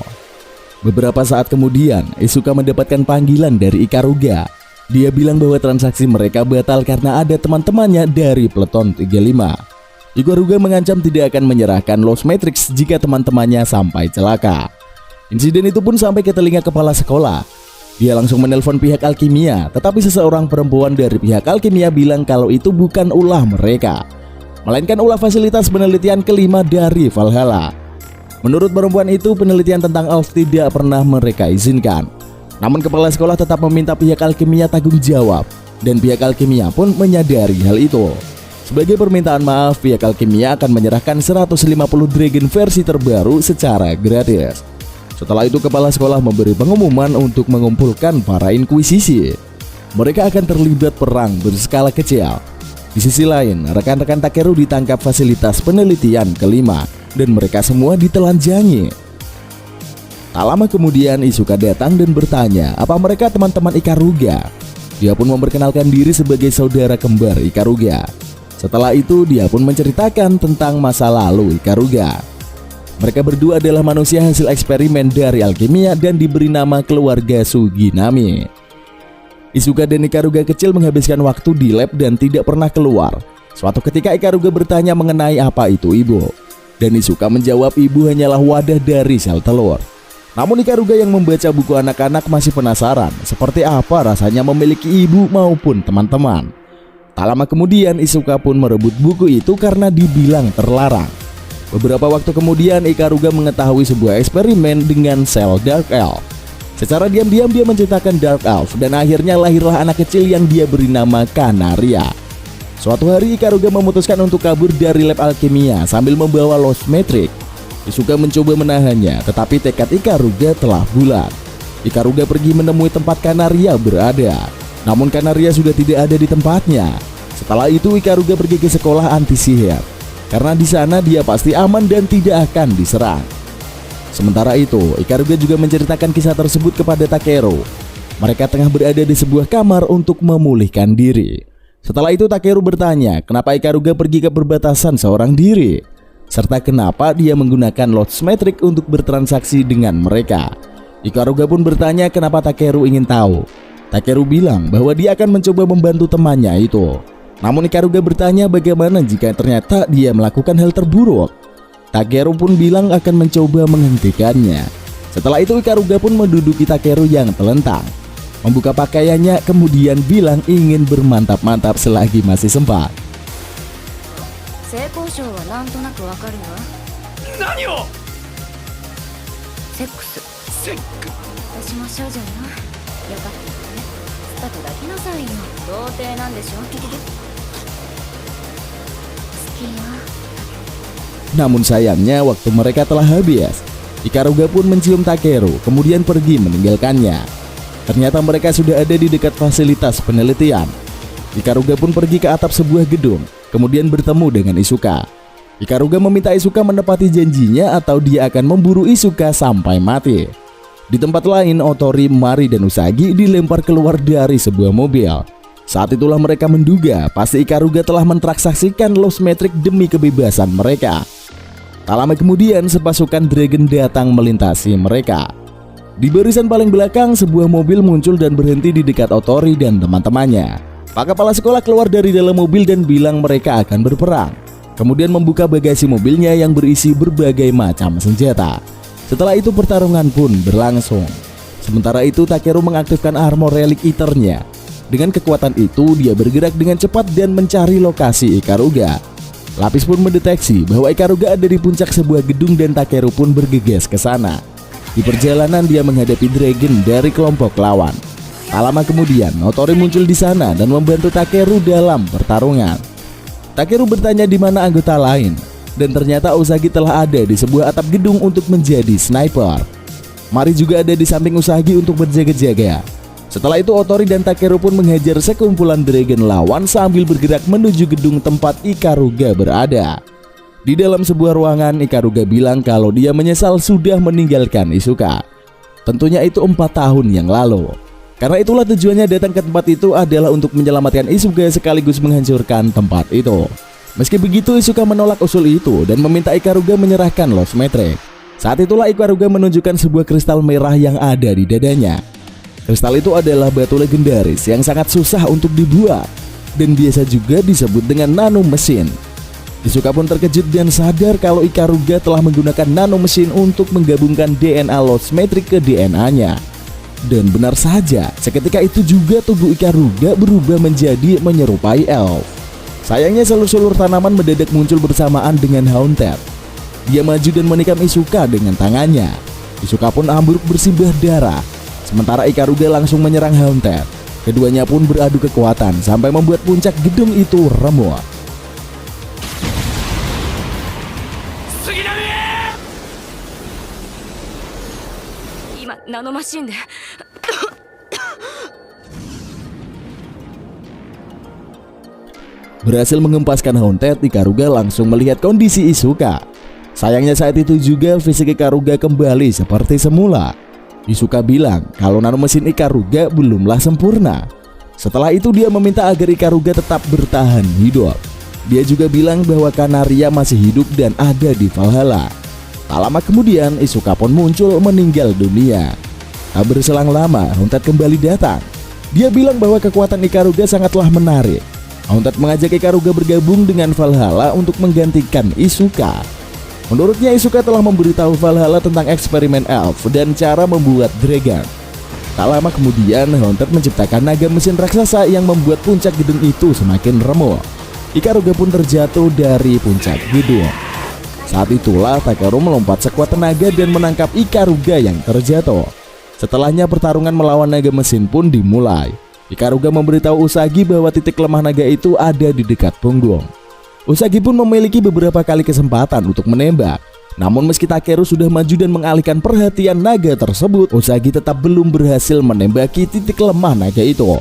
[SPEAKER 1] Beberapa saat kemudian, Isuka mendapatkan panggilan dari Ikaruga. Dia bilang bahwa transaksi mereka batal karena ada teman-temannya dari Peleton 35. Ikaruga mengancam tidak akan menyerahkan Lost Matrix jika teman-temannya sampai celaka. Insiden itu pun sampai ke telinga kepala sekolah. Dia langsung menelpon pihak alkimia, tetapi seseorang perempuan dari pihak alkimia bilang kalau itu bukan ulah mereka, melainkan ulah fasilitas penelitian kelima dari Valhalla. Menurut perempuan itu, penelitian tentang Elf tidak pernah mereka izinkan. Namun kepala sekolah tetap meminta pihak alkimia tanggung jawab, dan pihak alkimia pun menyadari hal itu. Sebagai permintaan maaf, pihak alkimia akan menyerahkan 150 Dragon versi terbaru secara gratis. Setelah itu kepala sekolah memberi pengumuman untuk mengumpulkan para inkuisisi. Mereka akan terlibat perang berskala kecil. Di sisi lain, rekan-rekan Takeru ditangkap fasilitas penelitian kelima dan mereka semua ditelanjangi. Tak lama kemudian Isuka datang dan bertanya apa mereka teman-teman Ikaruga. Dia pun memperkenalkan diri sebagai saudara kembar Ikaruga. Setelah itu dia pun menceritakan tentang masa lalu Ikaruga. Mereka berdua adalah manusia hasil eksperimen dari alkimia dan diberi nama keluarga Suginami. Isuka dan Ikaruga kecil menghabiskan waktu di lab dan tidak pernah keluar. Suatu ketika Ikaruga bertanya mengenai apa itu ibu, dan Isuka menjawab ibu hanyalah wadah dari sel telur. Namun Ikaruga yang membaca buku anak-anak masih penasaran seperti apa rasanya memiliki ibu maupun teman-teman. Tak lama kemudian Isuka pun merebut buku itu karena dibilang terlarang. Beberapa waktu kemudian Ikaruga mengetahui sebuah eksperimen dengan sel Dark Elf. Secara diam-diam dia menciptakan Dark Elf dan akhirnya lahirlah anak kecil yang dia beri nama Kanaria. Suatu hari Ikaruga memutuskan untuk kabur dari lab alkimia sambil membawa Lost Matrix. Isuka mencoba menahannya, tetapi tekad Ikaruga telah bulat. Ikaruga pergi menemui tempat Kanaria berada. Namun Kanaria sudah tidak ada di tempatnya. Setelah itu Ikaruga pergi ke sekolah anti sihir, karena di sana dia pasti aman dan tidak akan diserang. Sementara itu, Ikaruga juga menceritakan kisah tersebut kepada Takeru. Mereka tengah berada di sebuah kamar untuk memulihkan diri. Setelah itu Takeru bertanya kenapa Ikaruga pergi ke perbatasan seorang diri, serta kenapa dia menggunakan Lost Matrix untuk bertransaksi dengan mereka. Ikaruga pun bertanya kenapa Takeru ingin tahu. Takeru bilang bahwa dia akan mencoba membantu temannya itu. Namun Ikaruga bertanya bagaimana jika ternyata dia melakukan hal terburuk. Takeru pun bilang akan mencoba menghentikannya. Setelah itu Ikaruga pun menduduki Takeru yang telentang, membuka pakaiannya, kemudian bilang ingin bermantap-mantap selagi masih sempat. Namun sayangnya waktu mereka telah habis. Ikaruga pun mencium Takeru, kemudian pergi meninggalkannya. Ternyata mereka sudah ada di dekat fasilitas penelitian. Ikaruga pun pergi ke atap sebuah gedung, kemudian bertemu dengan Isuka. Ikaruga meminta Isuka menepati janjinya atau dia akan memburu Isuka sampai mati. Di tempat lain, Otori, Mari, dan Usagi dilempar keluar dari sebuah mobil. Saat itulah mereka menduga pasti Ikaruga telah mentransaksikan Lost Metric demi kebebasan mereka. Tak lama kemudian, sepasukan dragon datang melintasi mereka. Di barisan paling belakang, sebuah mobil muncul dan berhenti di dekat Otori dan teman-temannya. Pak kepala sekolah keluar dari dalam mobil dan bilang mereka akan berperang. Kemudian membuka bagasi mobilnya yang berisi berbagai macam senjata. Setelah itu pertarungan pun berlangsung. Sementara itu Takeru mengaktifkan armor relic eater-nya. Dengan kekuatan itu dia bergerak dengan cepat dan mencari lokasi Ikaruga. Lapis pun mendeteksi bahwa Ikaruga ada di puncak sebuah gedung dan Takeru pun bergegas ke sana. Di perjalanan dia menghadapi dragon dari kelompok lawan. Tak lama kemudian Otori muncul di sana dan membantu Takeru dalam pertarungan. Takeru bertanya di mana anggota lain, dan ternyata Usagi telah ada di sebuah atap gedung untuk menjadi sniper. Mari juga ada di samping Usagi untuk berjaga-jaga. Setelah itu Otori dan Takeru pun menghajar sekumpulan dragon lawan sambil bergerak menuju gedung tempat Ikaruga berada. Di dalam sebuah ruangan, Ikaruga bilang kalau dia menyesal sudah meninggalkan Isuka. Tentunya itu 4 tahun yang lalu. Karena itulah tujuannya datang ke tempat itu adalah untuk menyelamatkan Isuka sekaligus menghancurkan tempat itu. Meski begitu, Isuka menolak usul itu dan meminta Ikaruga menyerahkan Lost Metric. Saat itulah Ikaruga menunjukkan sebuah kristal merah yang ada di dadanya. Kristal itu adalah batu legendaris yang sangat susah untuk dibuat dan biasa juga disebut dengan nano mesin. Isuka pun terkejut dan sadar kalau Ikaruga telah menggunakan nano mesin untuk menggabungkan DNA Lost Metric ke DNA-nya. Dan benar saja, seketika itu juga tubuh Ikaruga berubah menjadi menyerupai elf. Sayangnya seluruh tanaman mendadak muncul bersamaan dengan Haunted. Dia maju dan menikam Isuka dengan tangannya. Isuka pun ambruk bersimbah darah. Sementara Ikaruga langsung menyerang Haunted. Keduanya pun beradu kekuatan sampai membuat puncak gedung itu remuk. Berhasil mengempaskan Haunted, Ikaruga langsung melihat kondisi Isuka. Sayangnya saat itu juga fisik Ikaruga kembali seperti semula. Isuka bilang kalau nano mesin Ikaruga belumlah sempurna. Setelah itu dia meminta agar Ikaruga tetap bertahan hidup. Dia juga bilang bahwa Kanaria masih hidup dan ada di Valhalla. Tak lama kemudian Isuka pun muncul meninggal dunia. Tak berselang lama Haunted kembali datang. Dia bilang bahwa kekuatan Ikaruga sangatlah menarik. Haunted mengajak Ikaruga bergabung dengan Valhalla untuk menggantikan Isuka. Menurutnya Isuka telah memberitahu Valhalla tentang eksperimen elf dan cara membuat dragon. Tak lama kemudian Haunted menciptakan naga mesin raksasa yang membuat puncak gedung itu semakin remuk. Ikaruga pun terjatuh dari puncak gedung. Saat itulah Takeru melompat sekuat tenaga dan menangkap Ikaruga yang terjatuh. Setelahnya pertarungan melawan naga mesin pun dimulai. Ikaruga memberitahu Usagi bahwa titik lemah naga itu ada di dekat punggung. Usagi pun memiliki beberapa kali kesempatan untuk menembak. Namun meski Takeru sudah maju dan mengalihkan perhatian naga tersebut, Usagi tetap belum berhasil menembaki titik lemah naga itu.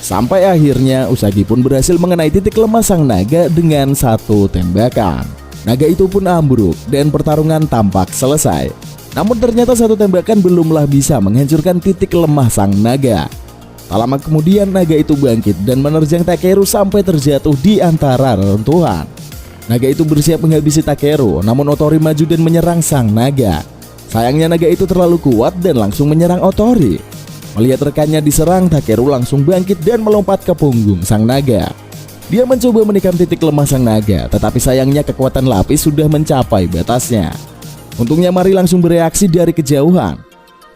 [SPEAKER 1] Sampai akhirnya Usagi pun berhasil mengenai titik lemah sang naga dengan satu tembakan. Naga itu pun ambruk dan pertarungan tampak selesai. Namun ternyata satu tembakan belumlah bisa menghancurkan titik lemah sang naga. Tak lama kemudian naga itu bangkit dan menerjang Takeru sampai terjatuh di antara reruntuhan. Naga itu bersiap menghabisi Takeru, namun Otori maju dan menyerang sang naga. Sayangnya naga itu terlalu kuat dan langsung menyerang Otori. Melihat rekannya diserang, Takeru langsung bangkit dan melompat ke punggung sang naga. Dia mencoba menikam titik lemah sang naga, tetapi sayangnya kekuatan lapis sudah mencapai batasnya. Untungnya Mari langsung bereaksi dari kejauhan.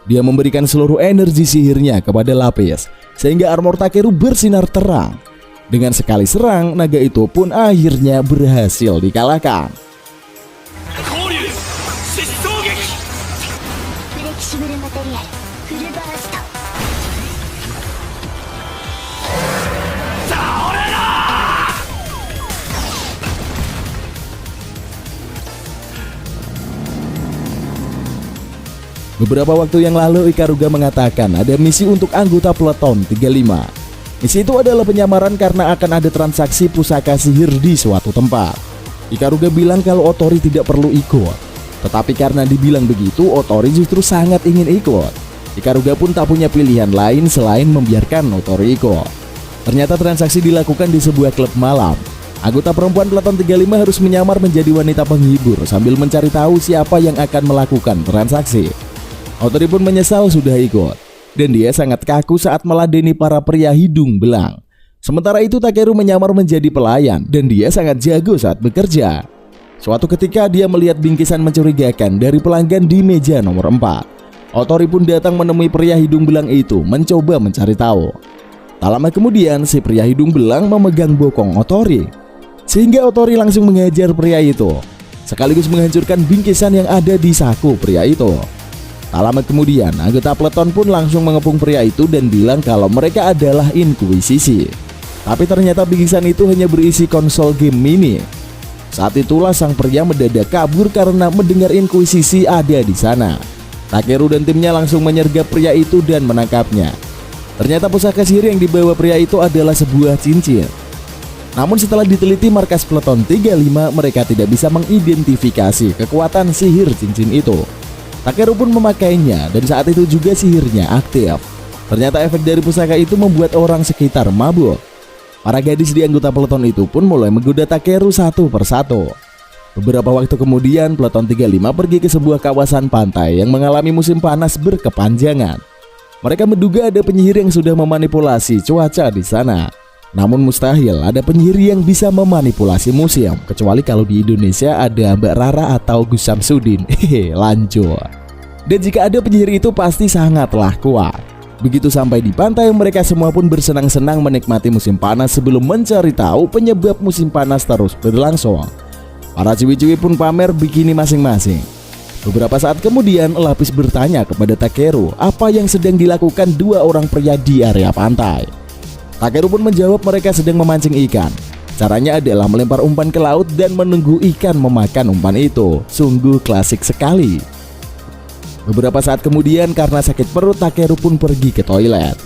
[SPEAKER 1] Dia memberikan seluruh energi sihirnya kepada lapis, sehingga armor Takeru bersinar terang. Dengan sekali serang, naga itu pun akhirnya berhasil dikalahkan.
[SPEAKER 2] 交流疾走撃
[SPEAKER 3] フレキシブルマテリアルフルバースト
[SPEAKER 2] 倒れろ
[SPEAKER 1] Beberapa waktu yang lalu Ikaruga mengatakan ada misi untuk anggota Peleton 35. Misi itu adalah penyamaran karena akan ada transaksi pusaka sihir di suatu tempat. Ikaruga bilang kalau Otori tidak perlu ikut. Tetapi karena dibilang begitu, Otori justru sangat ingin ikut. Ikaruga pun tak punya pilihan lain selain membiarkan Otori ikut. Ternyata transaksi dilakukan di sebuah klub malam. Anggota perempuan Peleton 35 harus menyamar menjadi wanita penghibur sambil mencari tahu siapa yang akan melakukan transaksi. Otori pun menyesal sudah ikut, dan dia sangat kaku saat meladeni para pria hidung belang. Sementara itu Takeru menyamar menjadi pelayan, dan dia sangat jago saat bekerja. Suatu ketika dia melihat bingkisan mencurigakan dari pelanggan di meja nomor 4. Otori pun datang menemui pria hidung belang itu, mencoba mencari tahu. Tak lama kemudian si pria hidung belang memegang bokong Otori, sehingga Otori langsung mengejar pria itu, sekaligus menghancurkan bingkisan yang ada di saku pria itu. Tak lama kemudian, anggota Peleton pun langsung mengepung pria itu dan bilang kalau mereka adalah Inkuisisi. Tapi ternyata bingkisan itu hanya berisi konsol game mini. Saat itulah sang pria mendadak kabur karena mendengar Inkuisisi ada di sana. Takeru dan timnya langsung menyergap pria itu dan menangkapnya. Ternyata pusaka sihir yang dibawa pria itu adalah sebuah cincin. Namun setelah diteliti markas Peleton 35, mereka tidak bisa mengidentifikasi kekuatan sihir cincin itu. Takeru pun memakainya dan saat itu juga sihirnya aktif. Ternyata efek dari pusaka itu membuat orang sekitar mabuk. Para gadis di anggota Peleton itu pun mulai menggoda Takeru satu persatu. Beberapa waktu kemudian Peleton 35 pergi ke sebuah kawasan pantai yang mengalami musim panas berkepanjangan. Mereka menduga ada penyihir yang sudah memanipulasi cuaca di sana. Namun mustahil ada penyihir yang bisa memanipulasi musim, kecuali kalau di Indonesia ada Mbak Rara atau Gus Samsudin. Lanjut. Dan jika ada penyihir itu pasti sangatlah kuat. Begitu sampai di pantai, mereka semua pun bersenang-senang menikmati musim panas sebelum mencari tahu penyebab musim panas terus berlangsung. Para ciwi-ciwi pun pamer bikini masing-masing. Beberapa saat kemudian, Lapis bertanya kepada Takeru apa yang sedang dilakukan dua orang pria di area pantai. Takeru pun menjawab mereka sedang memancing ikan. Caranya adalah melempar umpan ke laut dan menunggu ikan memakan umpan itu. Sungguh klasik sekali. Beberapa saat kemudian karena sakit perut, Takeru pun pergi ke toilet.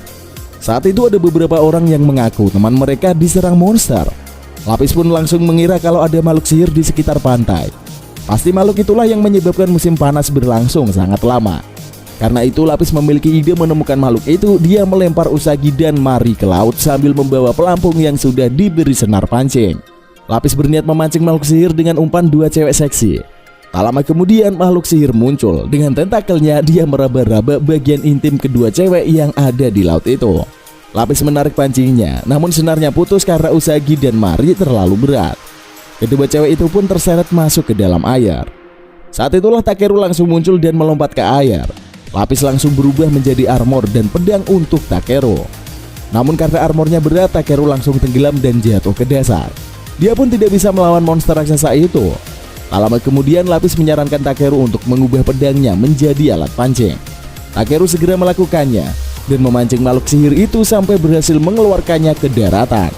[SPEAKER 1] Saat itu ada beberapa orang yang mengaku teman mereka diserang monster. Lapis pun langsung mengira kalau ada makhluk sihir di sekitar pantai. Pasti makhluk itulah yang menyebabkan musim panas berlangsung sangat lama. Karena itu Lapis memiliki ide menemukan makhluk itu. Dia melempar Usagi dan Mari ke laut sambil membawa pelampung yang sudah diberi senar pancing. Lapis berniat memancing makhluk sihir dengan umpan dua cewek seksi. Tak lama kemudian makhluk sihir muncul. Dengan tentakelnya dia meraba-raba bagian intim kedua cewek yang ada di laut itu. Lapis menarik pancingnya, namun senarnya putus karena Usagi dan Mari terlalu berat. Kedua cewek itu pun terseret masuk ke dalam air. Saat itulah Takeru langsung muncul dan melompat ke air. Lapis langsung berubah menjadi armor dan pedang untuk Takeru. Namun karena armornya berat, Takeru langsung tenggelam dan jatuh ke dasar. Dia pun tidak bisa melawan monster raksasa itu. Tak lama kemudian Lapis menyarankan Takeru untuk mengubah pedangnya menjadi alat pancing. Takeru segera melakukannya dan memancing makhluk sihir itu sampai berhasil mengeluarkannya ke daratan.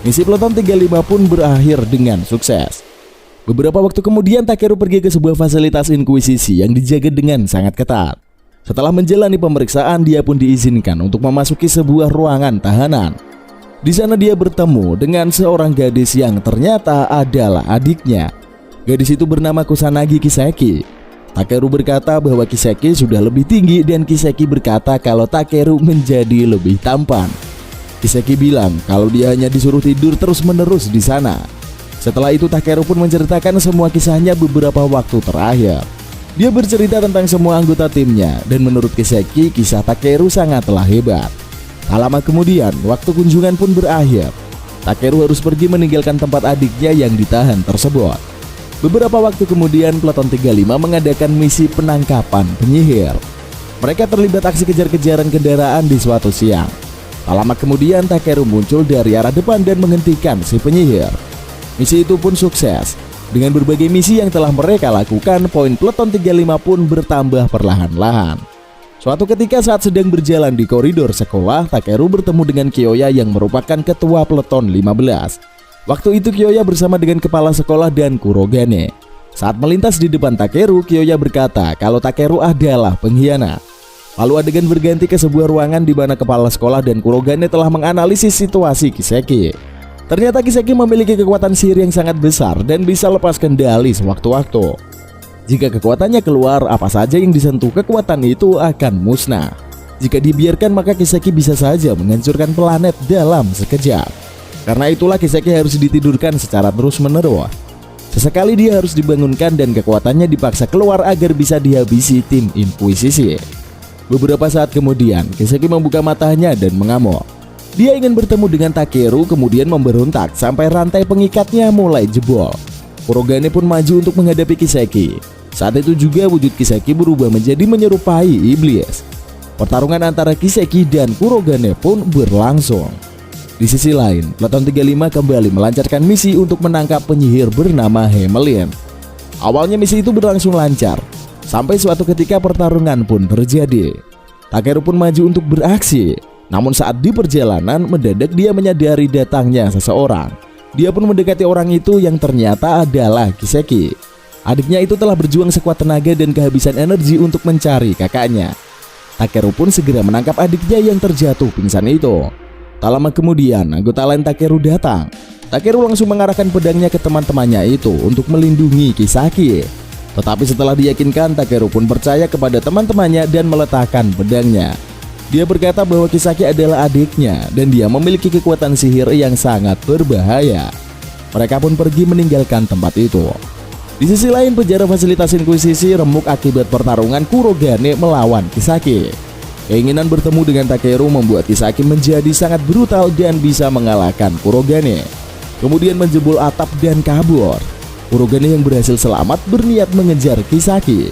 [SPEAKER 1] Misi Peleton 35 pun berakhir dengan sukses. Beberapa waktu kemudian Takeru pergi ke sebuah fasilitas Inkuisisi yang dijaga dengan sangat ketat. Setelah menjalani pemeriksaan, dia pun diizinkan untuk memasuki sebuah ruangan tahanan. Di sana dia bertemu dengan seorang gadis yang ternyata adalah adiknya. Gadis itu bernama Kusanagi Kiseki. Takeru berkata bahwa Kiseki sudah lebih tinggi dan Kiseki berkata kalau Takeru menjadi lebih tampan. Kiseki bilang kalau dia hanya disuruh tidur terus-menerus di sana. Setelah itu Takeru pun menceritakan semua kisahnya beberapa waktu terakhir. Dia bercerita tentang semua anggota timnya dan menurut Kiseki kisah Takeru sangatlah hebat. Tak lama kemudian waktu kunjungan pun berakhir. Takeru harus pergi meninggalkan tempat adiknya yang ditahan tersebut. Beberapa waktu kemudian, Peleton 35 mengadakan misi penangkapan penyihir. Mereka terlibat aksi kejar-kejaran kendaraan di suatu siang. Tak lama kemudian, Takeru muncul dari arah depan dan menghentikan si penyihir. Misi itu pun sukses. Dengan berbagai misi yang telah mereka lakukan, poin Peleton 35 pun bertambah perlahan-lahan. Suatu ketika saat sedang berjalan di koridor sekolah, Takeru bertemu dengan Kyoya yang merupakan ketua Peleton 15. Waktu itu Kyoya bersama dengan kepala sekolah dan Kurogane. Saat melintas di depan Takeru, Kyoya berkata kalau Takeru adalah pengkhianat. Lalu adegan berganti ke sebuah ruangan di mana kepala sekolah dan Kurogane telah menganalisis situasi Kiseki. Ternyata Kiseki memiliki kekuatan sihir yang sangat besar dan bisa lepas kendali sewaktu-waktu. Jika kekuatannya keluar, apa saja yang disentuh kekuatan itu akan musnah. Jika dibiarkan, maka Kiseki bisa saja menghancurkan planet dalam sekejap. Karena itulah Kiseki harus ditidurkan secara terus-menerus. Sesekali dia harus dibangunkan dan kekuatannya dipaksa keluar agar bisa dihabisi tim Inkuisisi. Beberapa saat kemudian, Kiseki membuka matanya dan mengamuk. Dia ingin bertemu dengan Takeru, kemudian memberontak sampai rantai pengikatnya mulai jebol. Kurogane pun maju untuk menghadapi Kiseki. Saat itu juga wujud Kiseki berubah menjadi menyerupai iblis. Pertarungan antara Kiseki dan Kurogane pun berlangsung. Di sisi lain, Peleton 35 kembali melancarkan misi untuk menangkap penyihir bernama Hemelin. Awalnya misi itu berlangsung lancar, sampai suatu ketika pertarungan pun terjadi. Takeru pun maju untuk beraksi. Namun saat di perjalanan, mendadak dia menyadari datangnya seseorang. Dia pun mendekati orang itu yang ternyata adalah Kiseki. Adiknya itu telah berjuang sekuat tenaga dan kehabisan energi untuk mencari kakaknya. Takeru pun segera menangkap adiknya yang terjatuh pingsan itu. Tak lama kemudian, anggota lain Takeru datang. Takeru langsung mengarahkan pedangnya ke teman-temannya itu untuk melindungi Kiseki. Tetapi setelah diyakinkan, Takeru pun percaya kepada teman-temannya dan meletakkan pedangnya. Dia berkata bahwa Kiseki adalah adiknya dan dia memiliki kekuatan sihir yang sangat berbahaya. Mereka pun pergi meninggalkan tempat itu. Di sisi lain, penjara fasilitas Inkuisisi remuk akibat pertarungan Kurogane melawan Kiseki. Keinginan bertemu dengan Takeru membuat Kiseki menjadi sangat brutal dan bisa mengalahkan Kurogane. Kemudian menjebol atap dan kabur. Kurogane yang berhasil selamat berniat mengejar Kiseki.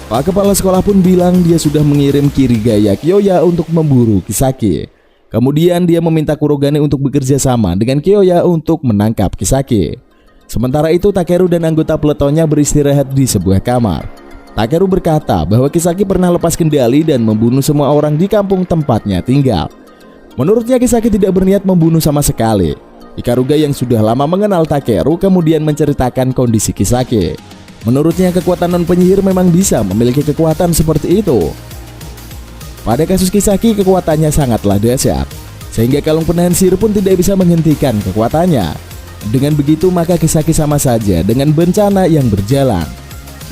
[SPEAKER 1] Pak kepala sekolah pun bilang dia sudah mengirim Kirigaya Kyoya untuk memburu Kiseki. Kemudian dia meminta Kurogane untuk bekerja sama dengan Kyoya untuk menangkap Kiseki. Sementara itu, Takeru dan anggota peletonnya beristirahat di sebuah kamar. Takeru berkata bahwa Kiseki pernah lepas kendali dan membunuh semua orang di kampung tempatnya tinggal. Menurutnya Kiseki tidak berniat membunuh sama sekali. Ikaruga yang sudah lama mengenal Takeru kemudian menceritakan kondisi Kiseki. Menurutnya kekuatan non-penyihir memang bisa memiliki kekuatan seperti itu. Pada kasus Kiseki, kekuatannya sangatlah dahsyat, sehingga kalung penahan sihir pun tidak bisa menghentikan kekuatannya. Dengan begitu maka Kiseki sama saja dengan bencana yang berjalan.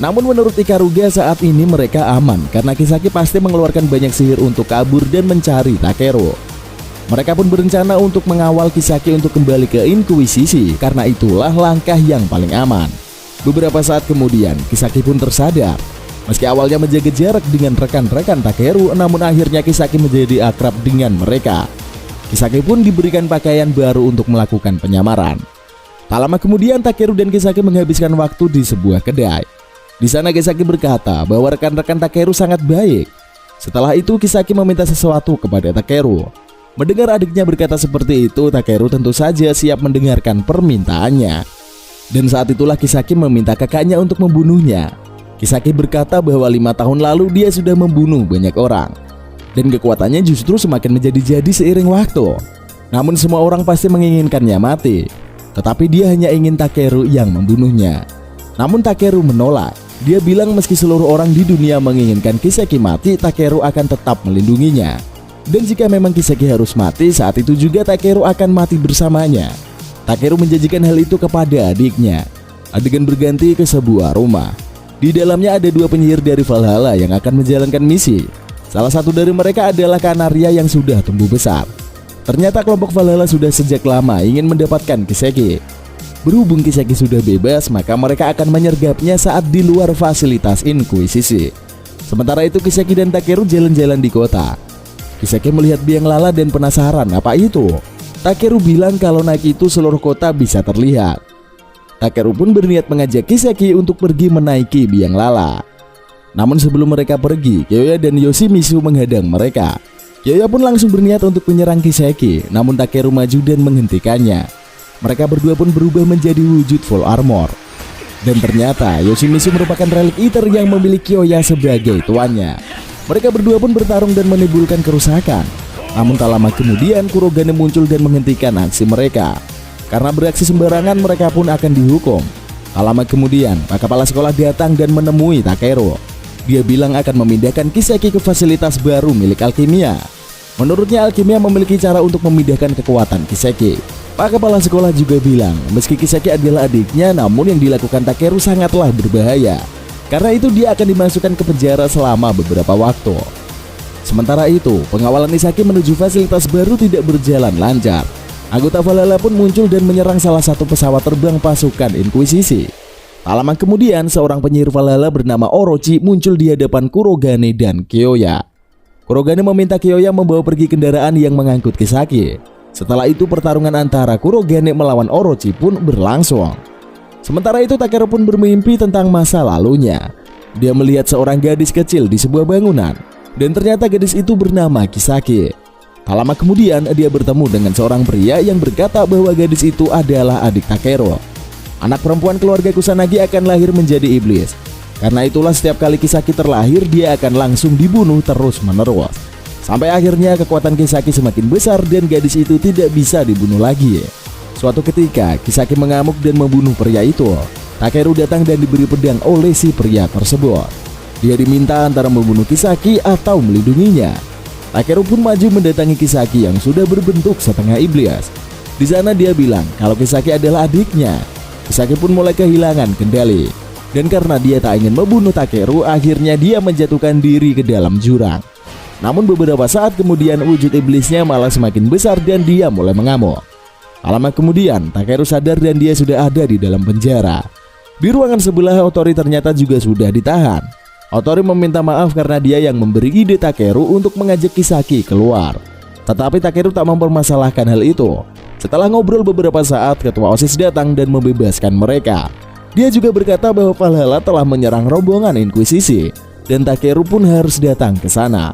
[SPEAKER 1] Namun menurut Ikaruga saat ini mereka aman karena Kiseki pasti mengeluarkan banyak sihir untuk kabur dan mencari Takeru. Mereka pun berencana untuk mengawal Kiseki untuk kembali ke Inkuisisi karena itulah langkah yang paling aman. Beberapa saat kemudian, Kiseki pun tersadar. Meski awalnya menjaga jarak dengan rekan-rekan Takeru, namun akhirnya Kiseki menjadi akrab dengan mereka. Kiseki pun diberikan pakaian baru untuk melakukan penyamaran. Tak lama kemudian, Takeru dan Kiseki menghabiskan waktu di sebuah kedai. Di sana Kiseki berkata bahwa rekan-rekan Takeru sangat baik. Setelah itu, Kiseki meminta sesuatu kepada Takeru. Mendengar adiknya berkata seperti itu, Takeru tentu saja siap mendengarkan permintaannya. Dan saat itulah Kiseki meminta kakaknya untuk membunuhnya. Kiseki berkata bahwa 5 tahun lalu dia sudah membunuh banyak orang. Dan kekuatannya justru semakin menjadi-jadi seiring waktu. Namun semua orang pasti menginginkannya mati. Tetapi dia hanya ingin Takeru yang membunuhnya. Namun Takeru menolak. Dia bilang meski seluruh orang di dunia menginginkan Kiseki mati, Takeru akan tetap melindunginya. Dan jika memang Kiseki harus mati, saat itu juga Takeru akan mati bersamanya. Takeru menjanjikan hal itu kepada adiknya. Adegan berganti ke sebuah rumah. Di dalamnya ada 2 penyihir dari Valhalla yang akan menjalankan misi. Salah satu dari mereka adalah Kanaria yang sudah tumbuh besar. Ternyata kelompok Valhalla sudah sejak lama ingin mendapatkan Kiseki. Berhubung Kiseki sudah bebas, maka mereka akan menyergapnya saat di luar fasilitas Inkuisisi. Sementara itu Kiseki dan Takeru jalan-jalan di kota. Kiseki melihat biang lala dan penasaran apa itu. Takeru bilang kalau naik itu seluruh kota bisa terlihat. Takeru pun berniat mengajak Kisaki untuk pergi menaiki biang lala. Namun sebelum mereka pergi, Kyoya dan Yoshimitsu menghadang mereka. Kyoya pun langsung berniat untuk menyerang Kisaki, namun Takeru maju dan menghentikannya. Mereka berdua pun berubah menjadi wujud full armor. Dan ternyata Yoshimitsu merupakan relik Eater yang memiliki Kyoya sebagai tuannya. Mereka berdua pun bertarung dan menimbulkan kerusakan. Namun tak lama kemudian Kurogane muncul dan menghentikan aksi mereka. Karena beraksi sembarangan mereka pun akan dihukum. Tak lama kemudian Pak Kepala Sekolah datang dan menemui Takeru. Dia bilang akan memindahkan Kisaki ke fasilitas baru milik Alkimia. Menurutnya Alkimia memiliki cara untuk memindahkan kekuatan Kisaki. Pak Kepala Sekolah juga bilang meski Kisaki adalah adiknya, namun yang dilakukan Takeru sangatlah berbahaya. Karena itu dia akan dimasukkan ke penjara selama beberapa waktu. Sementara itu, pengawalan Kisaki menuju fasilitas baru tidak berjalan lancar. Anggota Valhalla pun muncul dan menyerang salah satu pesawat terbang pasukan Inkuisisi. Tak lama kemudian, seorang penyihir Valhalla bernama Orochi muncul di hadapan Kurogane dan Kyoya. Kurogane meminta Kyoya membawa pergi kendaraan yang mengangkut Kisaki. Setelah itu, pertarungan antara Kurogane melawan Orochi pun berlangsung. Sementara itu, Takeru pun bermimpi tentang masa lalunya. Dia melihat seorang gadis kecil di sebuah bangunan. Dan ternyata gadis itu bernama Kisaki. Tak lama kemudian dia bertemu dengan seorang pria yang berkata bahwa gadis itu adalah adik Takeru. Anak perempuan keluarga Kusanagi akan lahir menjadi iblis. Karena itulah setiap kali Kisaki terlahir dia akan langsung dibunuh terus menerus. Sampai akhirnya kekuatan Kisaki semakin besar dan gadis itu tidak bisa dibunuh lagi. Suatu ketika Kisaki mengamuk dan membunuh pria itu. Takeru datang dan diberi pedang oleh si pria tersebut. Dia diminta antara membunuh Kisaki atau melindunginya. Takeru pun maju mendatangi Kisaki yang sudah berbentuk setengah iblis. Di sana dia bilang kalau Kisaki adalah adiknya. Kisaki pun mulai kehilangan kendali. Dan karena dia tak ingin membunuh Takeru, akhirnya dia menjatuhkan diri ke dalam jurang. Namun beberapa saat kemudian wujud iblisnya malah semakin besar dan dia mulai mengamuk. Lama kemudian Takeru sadar dan dia sudah ada di dalam penjara. Di ruangan sebelah Otori ternyata juga sudah ditahan. Otori meminta maaf karena dia yang memberi ide Takeru untuk mengajak Kisaki keluar. Tetapi Takeru tak mempermasalahkan hal itu. Setelah ngobrol beberapa saat, ketua OSIS datang dan membebaskan mereka. Dia juga berkata bahwa Valhalla telah menyerang rombongan Inkuisisi dan Takeru pun harus datang ke sana.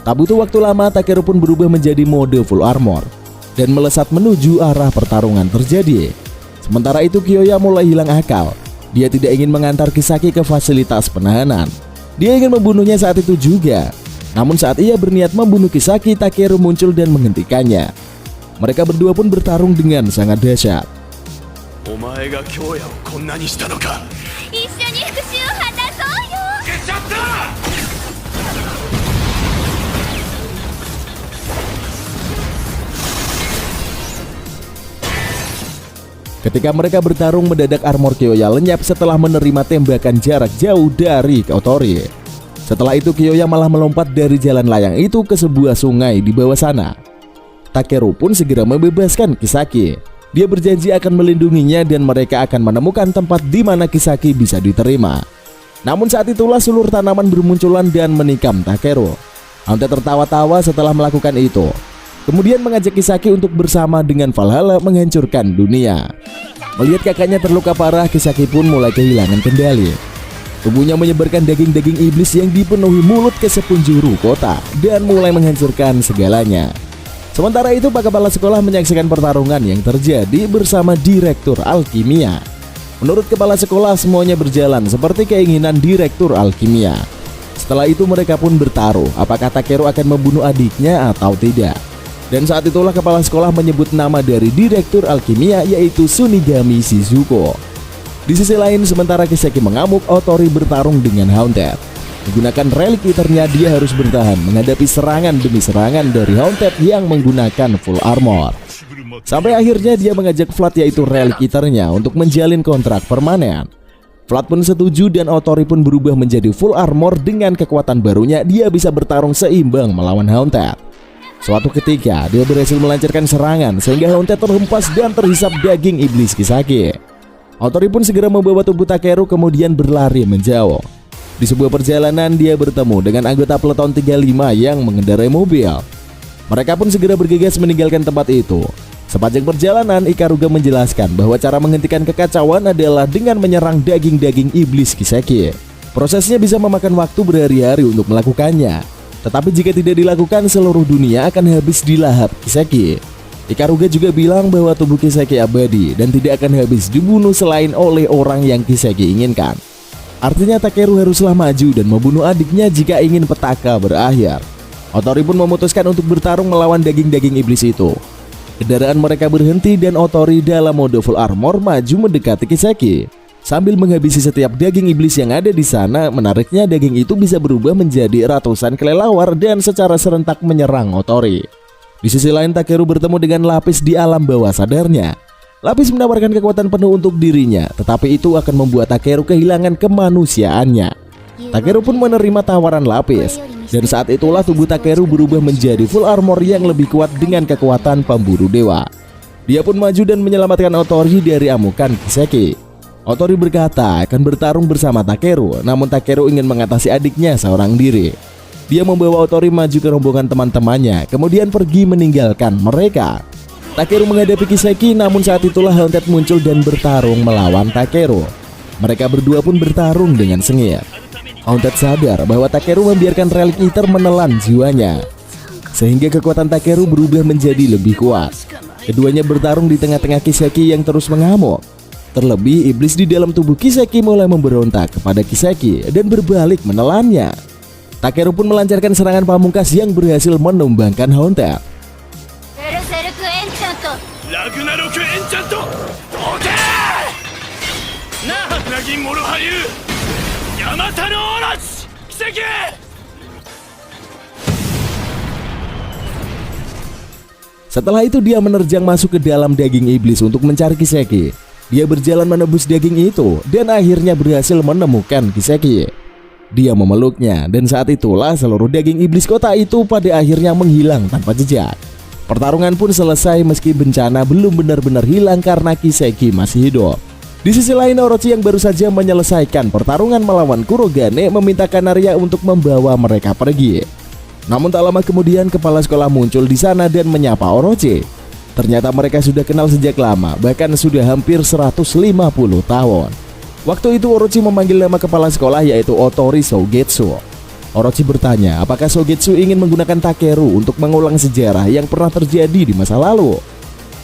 [SPEAKER 1] Tak butuh waktu lama, Takeru pun berubah menjadi mode full armor dan melesat menuju arah pertarungan terjadi. Sementara itu Kyoya mulai hilang akal. Dia tidak ingin mengantar Kisaki ke fasilitas penahanan. Dia ingin membunuhnya saat itu juga. Namun saat ia berniat membunuh Kisaki, Takeru muncul dan menghentikannya. Mereka berdua pun bertarung dengan sangat dahsyat.
[SPEAKER 2] お前が京也をこんなにしたのか。
[SPEAKER 3] 一緒に復讐を果たそうよ。
[SPEAKER 2] 消しちゃった。
[SPEAKER 1] Ketika mereka bertarung, mendadak armor Kyoya lenyap setelah menerima tembakan jarak jauh dari Otori. Setelah itu Kyoya malah melompat dari jalan layang itu ke sebuah sungai di bawah sana. Takeru pun segera membebaskan Kisaki. Dia berjanji akan melindunginya dan mereka akan menemukan tempat di mana Kisaki bisa diterima. Namun saat itulah sulur tanaman bermunculan dan menikam Takeru. Haunted tertawa-tawa setelah melakukan itu. Kemudian mengajak Kisaki untuk bersama dengan Valhalla menghancurkan dunia. Melihat kakaknya terluka parah, Kisaki pun mulai kehilangan kendali. Tubuhnya menyebarkan daging-daging iblis yang dipenuhi mulut ke sepenjuru kota dan mulai menghancurkan segalanya. Sementara itu Pak Kepala Sekolah menyaksikan pertarungan yang terjadi bersama Direktur Alkimia. Menurut Kepala Sekolah semuanya berjalan seperti keinginan Direktur Alkimia. Setelah itu mereka pun bertaruh apakah Takeru akan membunuh adiknya atau tidak. Dan saat itulah Kepala Sekolah menyebut nama dari Direktur Alkimia yaitu Sunigami Shizuko. Di sisi lain sementara Kisaki mengamuk, Otori bertarung dengan Haunted. Menggunakan relik Eater-nya dia harus bertahan menghadapi serangan demi serangan dari Haunted yang menggunakan full armor. Sampai akhirnya dia mengajak Vlad yaitu relik Eater-nya untuk menjalin kontrak permanen. Vlad pun setuju dan Otori pun berubah menjadi full armor. Dengan kekuatan barunya dia bisa bertarung seimbang melawan Haunted. Suatu ketika dia berhasil melancarkan serangan sehingga Haunted terhempas dan terhisap daging iblis Kisaki. Otori pun segera membawa tubuh Takeru kemudian berlari menjauh. Di sebuah perjalanan dia bertemu dengan anggota Peleton 35 yang mengendarai mobil. Mereka pun segera bergegas meninggalkan tempat itu. Sepanjang perjalanan, Ikaruga menjelaskan bahwa cara menghentikan kekacauan adalah dengan menyerang daging-daging iblis Kiseki. Prosesnya bisa memakan waktu berhari-hari untuk melakukannya, tetapi jika tidak dilakukan, seluruh dunia akan habis dilahap Kiseki. Ikaruga juga bilang bahwa tubuh Kiseki abadi dan tidak akan habis dibunuh selain oleh orang yang Kiseki inginkan. Artinya Takeru haruslah maju dan membunuh adiknya jika ingin petaka berakhir. Otori pun memutuskan untuk bertarung melawan daging-daging iblis itu. Kendaraan mereka berhenti dan Otori dalam mode full armor maju mendekati Kiseki. Sambil menghabisi setiap daging iblis yang ada di sana, menariknya daging itu bisa berubah menjadi ratusan kelelawar dan secara serentak menyerang Otori. Di sisi lain, Takeru bertemu dengan Lapis di alam bawah sadarnya. Lapis menawarkan kekuatan penuh untuk dirinya, tetapi itu akan membuat Takeru kehilangan kemanusiaannya. Takeru pun menerima tawaran Lapis, dan saat itulah tubuh Takeru berubah menjadi full armor yang lebih kuat dengan kekuatan pemburu dewa. Dia pun maju dan menyelamatkan Otori dari amukan Kiseki. Otori berkata akan bertarung bersama Takeru, namun Takeru ingin mengatasi adiknya seorang diri. Dia membawa Otori maju ke rombongan teman-temannya, kemudian pergi meninggalkan mereka. Takeru menghadapi Kiseki, namun saat itulah Haunted muncul dan bertarung melawan Takeru. Mereka berdua pun bertarung dengan sengit. Haunted sadar bahwa Takeru membiarkan Relic Eater menelan jiwanya, sehingga kekuatan Takeru berubah menjadi lebih kuat. Keduanya bertarung di tengah-tengah Kiseki yang terus mengamuk. Terlebih, iblis di dalam tubuh Kiseki mulai memberontak kepada Kiseki dan berbalik menelannya. Takeru pun melancarkan serangan pamungkas yang berhasil menumbangkan Haunted.
[SPEAKER 2] Ragnarok Enchant! Oke! Nah, Nagin Morohayu! Yamata no Orochi! Kiseki!
[SPEAKER 1] Setelah itu dia menerjang masuk ke dalam daging iblis untuk mencari Kiseki. Dia berjalan menebus daging itu dan akhirnya berhasil menemukan Kiseki. Dia memeluknya dan saat itulah seluruh daging iblis kota itu pada akhirnya menghilang tanpa jejak. Pertarungan pun selesai meski bencana belum benar-benar hilang karena Kiseki masih hidup. Di sisi lain, Orochi yang baru saja menyelesaikan pertarungan melawan Kurogane meminta Kanaria untuk membawa mereka pergi. Namun tak lama kemudian kepala sekolah muncul di sana dan menyapa Orochi. Ternyata mereka sudah kenal sejak lama, bahkan sudah hampir 150 tahun. Waktu itu Orochi memanggil nama kepala sekolah yaitu Otori Sogetsu. Orochi bertanya apakah Sogetsu ingin menggunakan Takeru untuk mengulang sejarah yang pernah terjadi di masa lalu.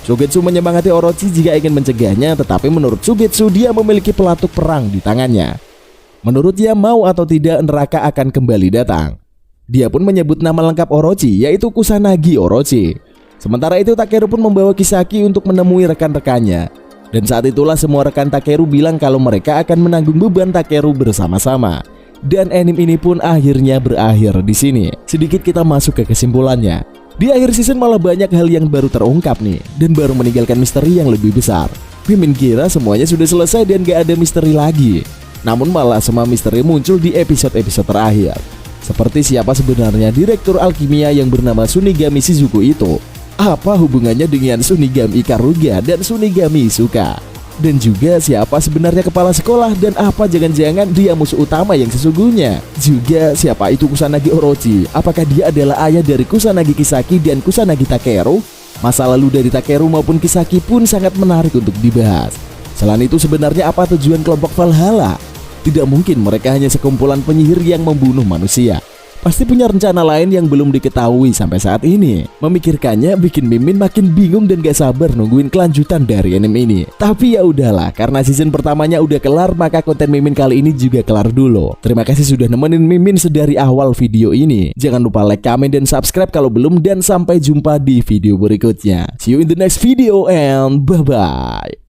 [SPEAKER 1] Sogetsu menyemangati Orochi jika ingin mencegahnya, tetapi menurut Sogetsu dia memiliki pelatuk perang di tangannya. Menurutnya mau atau tidak neraka akan kembali datang. Dia pun menyebut nama lengkap Orochi yaitu Kusanagi Orochi. Sementara itu Takeru pun membawa Kisaki untuk menemui rekan-rekannya. Dan saat itulah semua rekan Takeru bilang kalau mereka akan menanggung beban Takeru bersama-sama. Dan anime ini pun akhirnya berakhir di sini. Sedikit kita masuk ke kesimpulannya. Di akhir season malah banyak hal yang baru terungkap nih, dan baru meninggalkan misteri yang lebih besar. Mimin kira semuanya sudah selesai dan gak ada misteri lagi. Namun malah semua misteri muncul di episode-episode terakhir. Seperti siapa sebenarnya direktur alkimia yang bernama Sunigami Shizuku itu? Apa hubungannya dengan Sunigami Ikaruga dan Sunigami Isuka? Dan juga siapa sebenarnya kepala sekolah dan apa jangan-jangan dia musuh utama yang sesungguhnya? Juga siapa itu Kusanagi Orochi? Apakah dia adalah ayah dari Kusanagi Kisaki dan Kusanagi Takeru? Masa lalu dari Takeru maupun Kisaki pun sangat menarik untuk dibahas. Selain itu sebenarnya apa tujuan kelompok Valhalla? Tidak mungkin mereka hanya sekumpulan penyihir yang membunuh manusia. Pasti punya rencana lain yang belum diketahui sampai saat ini. Memikirkannya bikin Mimin makin bingung dan gak sabar nungguin kelanjutan dari anime ini. Tapi ya udahlah, karena season pertamanya udah kelar, maka konten Mimin kali ini juga kelar dulu. Terima kasih sudah nemenin Mimin sedari awal video ini. Jangan lupa like, comment, dan subscribe kalau belum, dan sampai jumpa di video berikutnya. See you in the next video and bye-bye.